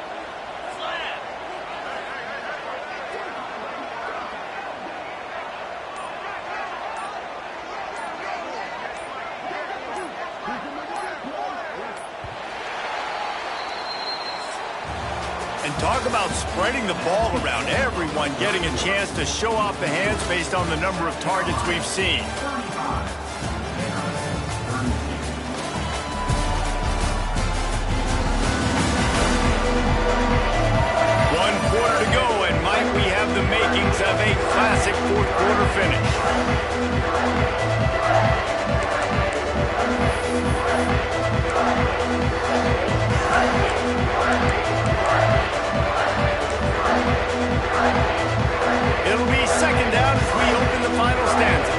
And talk about spreading the ball around. Everyone getting a chance to show off the hands based on the number of targets we've seen. Quarter to go, and might we have the makings of a classic 4th quarter finish. It'll be 2nd down as we open the final stanza.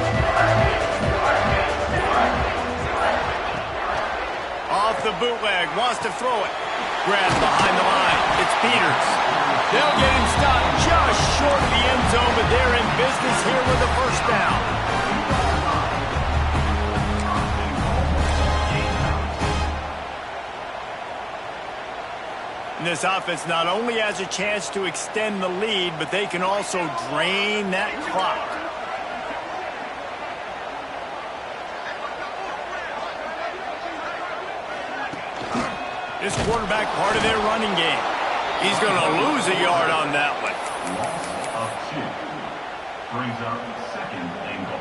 wants to throw it. Grabs behind the line. It's Peters. They'll get him stopped just short of the end zone, but they're in business here with a first down. And this offense not only has a chance to extend the lead, but they can also drain that clock. This quarterback part of their running game. He's going to lose a yard on that one. Loss of 2. Brings up second and goal.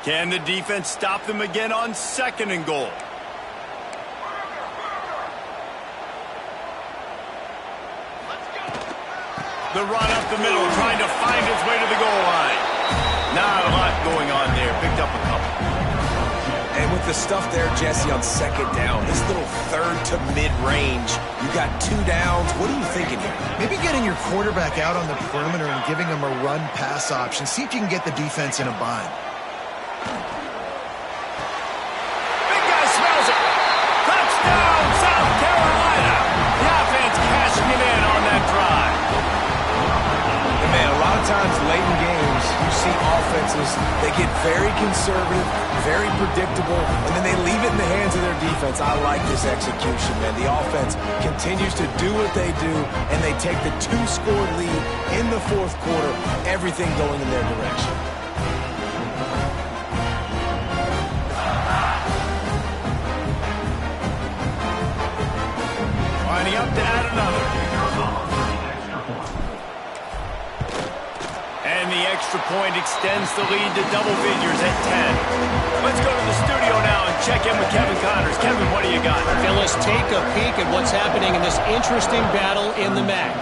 Can the defense stop them again on second and goal? The run up the middle, trying to find his way to the goal line. Not a lot going on there. Picked up a couple. And with the stuff there, Jesse, on second down, this little third to mid-range, you got 2 downs. What are you thinking here? Maybe getting your quarterback out on the perimeter and giving him a run-pass option. See if you can get the defense in a bind. Big guy smells it. Touchdown, South Carolina. The offense cashing it in on that drive. And man, a lot of times late in games, you see offenses, they get very conservative, very predictable, and then they leave it in the hands of their defense. I like this execution, man. The offense continues to do what they do, and they take the 2-score lead in the fourth quarter, everything going in their direction. Lining up to add another. And the extra point extends the lead to double figures at 10. Let's go to the studio now and check in with Kevin Connors. Kevin, what do you got? Phyllis, take a peek at what's happening in this interesting battle in the MAC.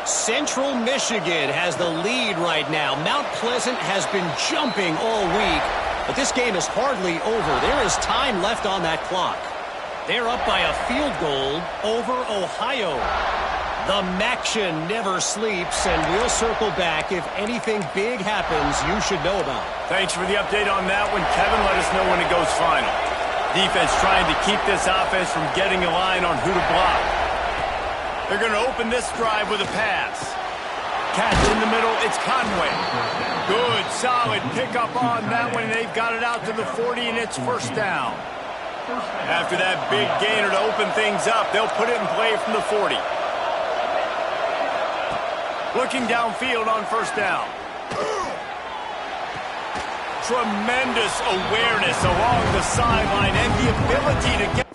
Central Michigan has the lead right now. Mount Pleasant has been jumping all week, but this game is hardly over. There is time left on that clock. They're up by a field goal over Ohio. The Maction never sleeps, and we'll circle back if anything big happens you should know about. Thanks for the update on that one, Kevin. Let us know when it goes final. Defense trying to keep this offense from getting a line on who to block. They're going to open this drive with a pass. Catch in the middle, it's Conway. Good, solid pickup on that one, and they've got it out to the 40, and it's first down. After that big gainer to open things up, they'll put it in play from the 40. Looking downfield on first down. Tremendous awareness along the sideline and the ability to get...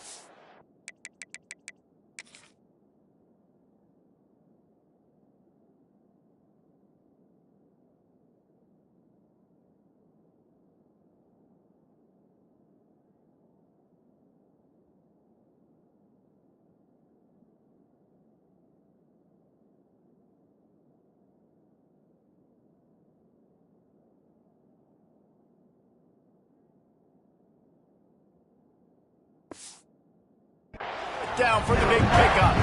down for the big pickup.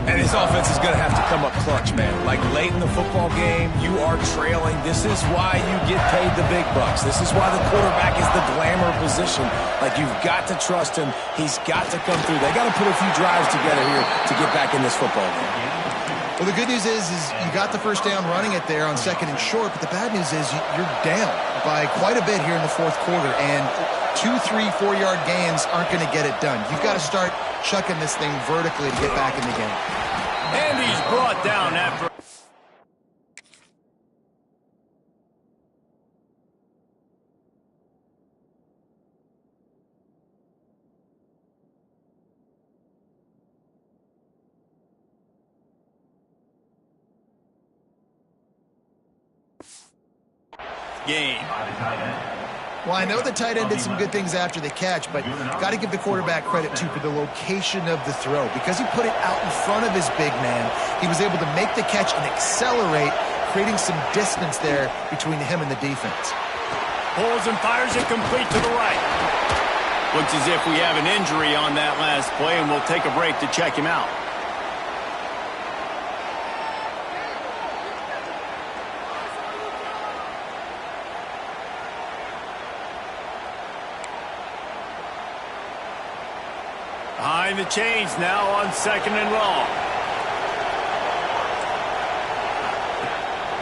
And this offense is going to have to come up clutch, man. Like late in the football game, you are trailing. This is why you get paid the big bucks. This is why the quarterback is the glamour position. Like, you've got to trust him. He's got to come through. They got to put a few drives together here to get back in this football game. Well, the good news is you got the first down running it there on second and short, but the bad news is you're down by quite a bit here in the fourth quarter, and 2, 3, 4-yard gains aren't going to get it done. You've got to start chucking this thing vertically to get back in the game. And he's brought down after... game. Well, I know the tight end did some good things after the catch, but got to give the quarterback credit, too, for the location of the throw. Because he put it out in front of his big man, he was able to make the catch and accelerate, creating some distance there between him and the defense. Pulls and fires it complete to the right. Looks as if we have an injury on that last play, and we'll take a break to check him out. Behind the chains now on 2nd and long.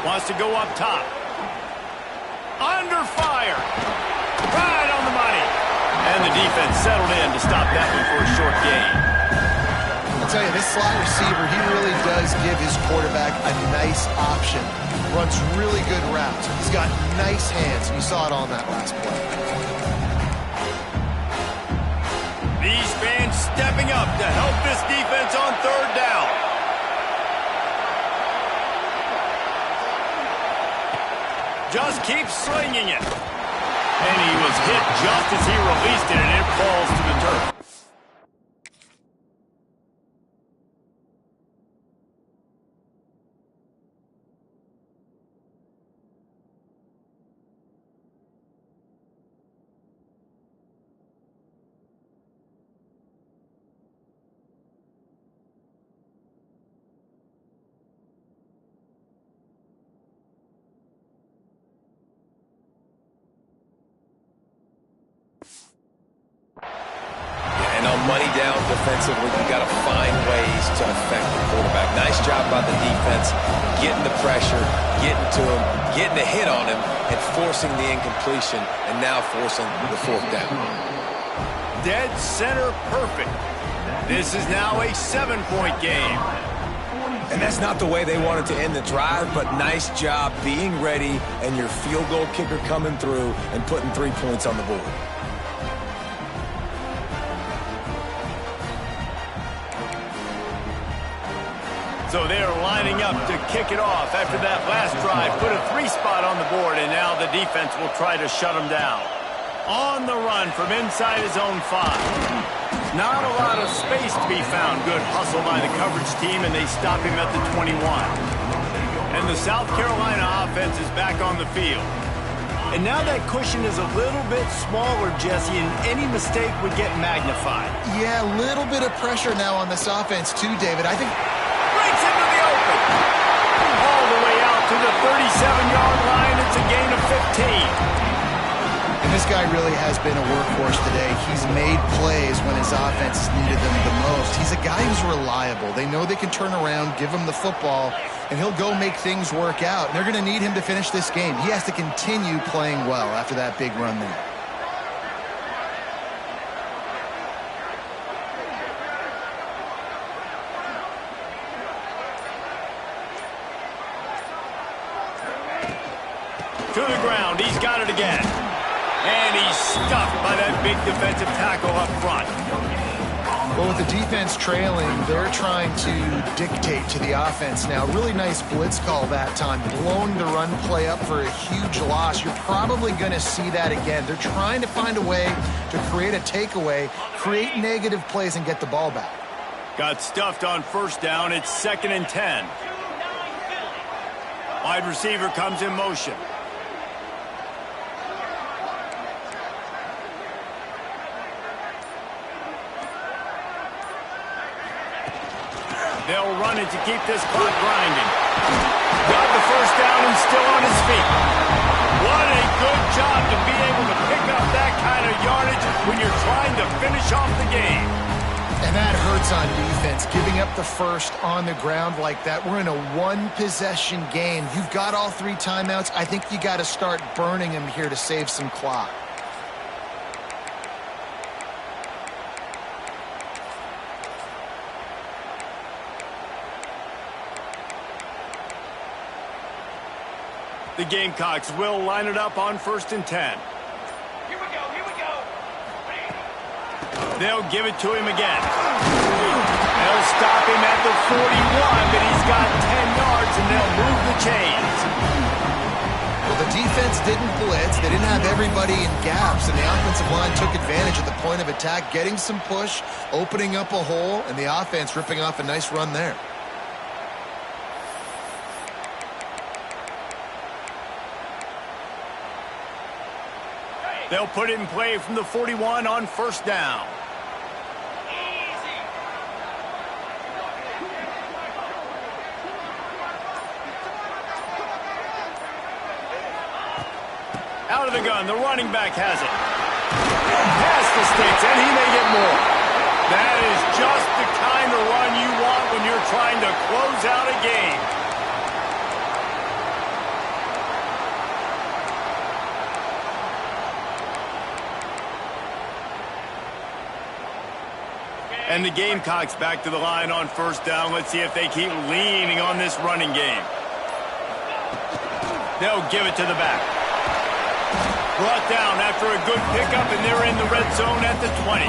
Wants to go up top. Under fire. Right on the money. And the defense settled in to stop that one for a short gain. I'll tell you, this slot receiver, he really does give his quarterback a nice option. Runs really good routes. He's got nice hands. You saw it on that last play. These fans stepping up to help this defense on 3rd down. Just keeps slinging it. And he was hit just as he released it, and it falls to the turf. Money down defensively. You got to find ways to affect the quarterback. Nice job by the defense, getting the pressure, getting to him, getting a hit on him, and forcing the incompletion, and now forcing the 4th down. Dead center perfect. This is now a 7-point game. And that's not the way they wanted to end the drive, but nice job being ready and your field goal kicker coming through and putting 3 points on the board. So they're lining up to kick it off after that last drive. Put a 3 spot on the board, and now the defense will try to shut them down. On the run from inside his own 5. Not a lot of space to be found. Good hustle by the coverage team, and they stop him at the 21. And the South Carolina offense is back on the field. And now that cushion is a little bit smaller, Jesse, and any mistake would get magnified. Yeah, a little bit of pressure now on this offense too, David. I think breaks into the open. All the way out to the 37-yard line. It's a gain of 15. And this guy really has been a workhorse today. He's made plays when his offense needed them the most. He's a guy who's reliable. They know they can turn around, give him the football, and he'll go make things work out. And they're going to need him to finish this game. He has to continue playing well after that big run there. To the ground. He's got it again. And he's stuffed by that big defensive tackle up front. Well, with the defense trailing, they're trying to dictate to the offense now. Really nice blitz call that time. Blowing the run play up for a huge loss. You're probably going to see that again. They're trying to find a way to create a takeaway, create negative plays, and get the ball back. Got stuffed on 1st down. It's 2nd and 10. Wide receiver comes in motion. They'll run it to keep this clock grinding. Got the 1st down and still on his feet. What a good job to be able to pick up that kind of yardage when you're trying to finish off the game. And that hurts on defense, giving up the 1st on the ground like that. We're in a 1-possession game. You've got all 3 timeouts. I think you got to start burning them here to save some clock. The Gamecocks will line it up on 1st and 10. Here we go, here we go. They'll give it to him again. They'll stop him at the 41, but he's got 10 yards, and they'll move the chains. Well, the defense didn't blitz. They didn't have everybody in gaps, and the offensive line took advantage at the point of attack, getting some push, opening up a hole, and the offense ripping off a nice run there. They'll put it in play from the 41 on 1st down. Out of the gun, the running back has it. Past the sticks, and he may get more. That is just the kind of run you want when you're trying to close out a game. And the Gamecocks back to the line on first down. Let's see if they keep leaning on this running game. They'll give it to the back. Brought down after a good pickup, and they're in the red zone at the 20.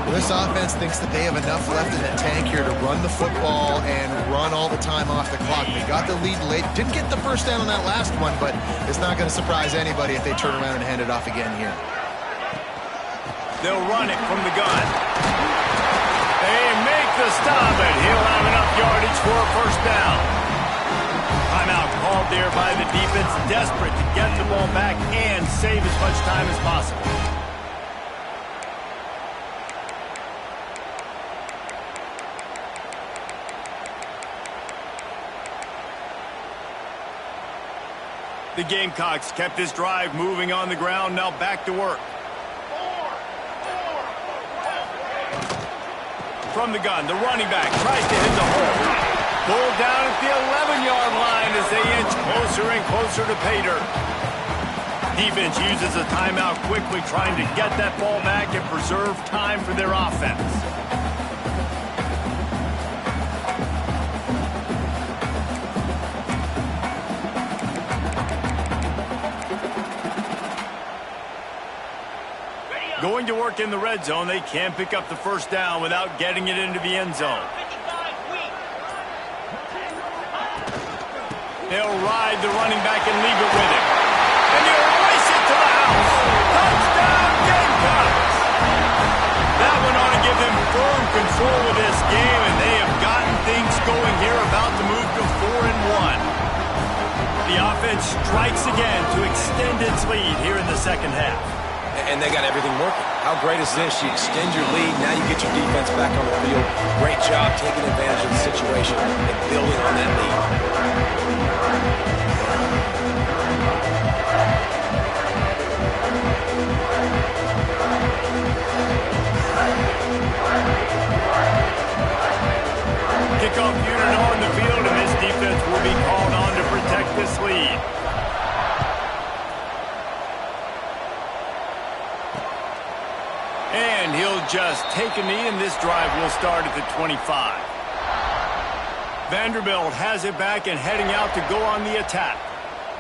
Well, this offense thinks that they have enough left in the tank here to run the football and run all the time off the clock. They got the lead late. Didn't get the first down on that last one, but it's not going to surprise anybody if they turn around and hand it off again here. They'll run it from the gun. They make the stop, and he'll have enough yardage for a first down. Timeout called there by the defense, desperate to get the ball back and save as much time as possible. The Gamecocks kept this drive moving on the ground, now back to work. From the gun, the running back tries to hit the hole. Pulled down at the 11-yard line as they inch closer and closer to pay dirt. Defense uses a timeout quickly, trying to get that ball back and preserve time for their offense. Going to work in the red zone, they can't pick up the first down without getting it into the end zone. They'll ride the running back and leave it with him. And he'll race it to the house. Touchdown, Gamecocks! That one ought to give them firm control of this game, and they have gotten things going here, about to move to 4-1. The offense strikes again to extend its lead here in the second half. And they got everything working. How great is this? You extend your lead, now you get your defense back on the field. Great job taking advantage of the situation and building on that lead. Kickoff unit on the field, and this defense will be called on to protect this lead. And he'll just take a knee, and this drive will start at the 25. Vanderbilt has it back and heading out to go on the attack.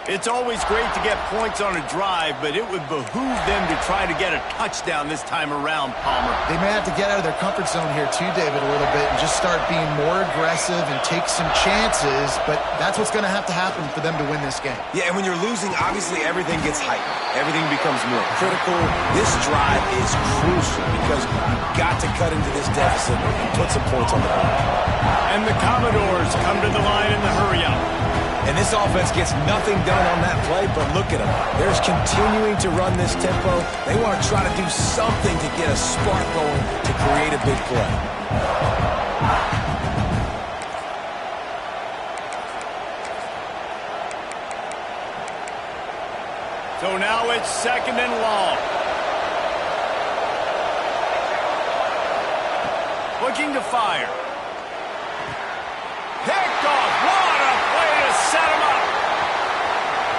It's always great to get points on a drive, but it would behoove them to try to get a touchdown this time around, Palmer. They may have to get out of their comfort zone here too, David, a little bit and just start being more aggressive and take some chances, but that's what's going to happen for them to win this game. Yeah, and when you're losing, obviously everything gets heightened. Everything becomes more critical. This drive is crucial because you've got to cut into this deficit and put some points on the board. And the Commodores come to the line in the hurry-up. And this offense gets nothing done on that play, but look at them. They're continuing to run this tempo. They want to try to do something to get a spark going to create a big play. So now it's 2nd and long. Looking to fire. Picked off. What a play to set him up.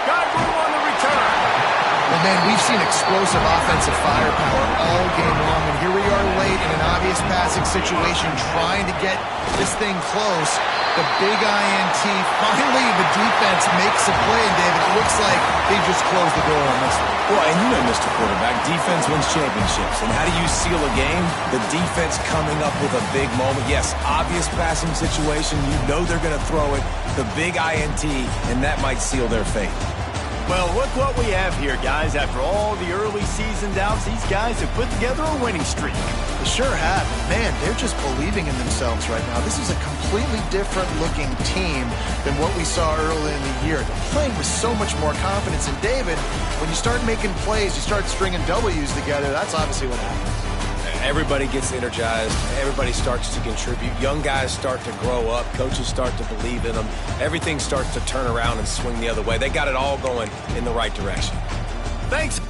Got room on the return. Well, man, we've seen explosive offensive firepower all game long, and here we are late in an obvious passing situation trying to get this thing close. The big INT. Finally, the defense makes a play, and David, it looks like they just closed the door on this one. Well, and you know, Mr. Quarterback, defense wins championships. And how do you seal a game? The defense coming up with a big moment. Yes, obvious passing situation. You know they're going to throw it. The big INT, and that might seal their fate. Well, look what we have here, guys. After all the early season doubts, these guys have put together a winning streak. They sure have. Man, they're just believing in themselves right now. This is a completely different-looking team than what we saw early in the year. They're playing with so much more confidence. And, David, when you start making plays, you start stringing W's together, that's obviously what happens. Everybody gets energized. Everybody starts to contribute. Young guys start to grow up. Coaches start to believe in them. Everything starts to turn around and swing the other way. They got it all going in the right direction. Thanks.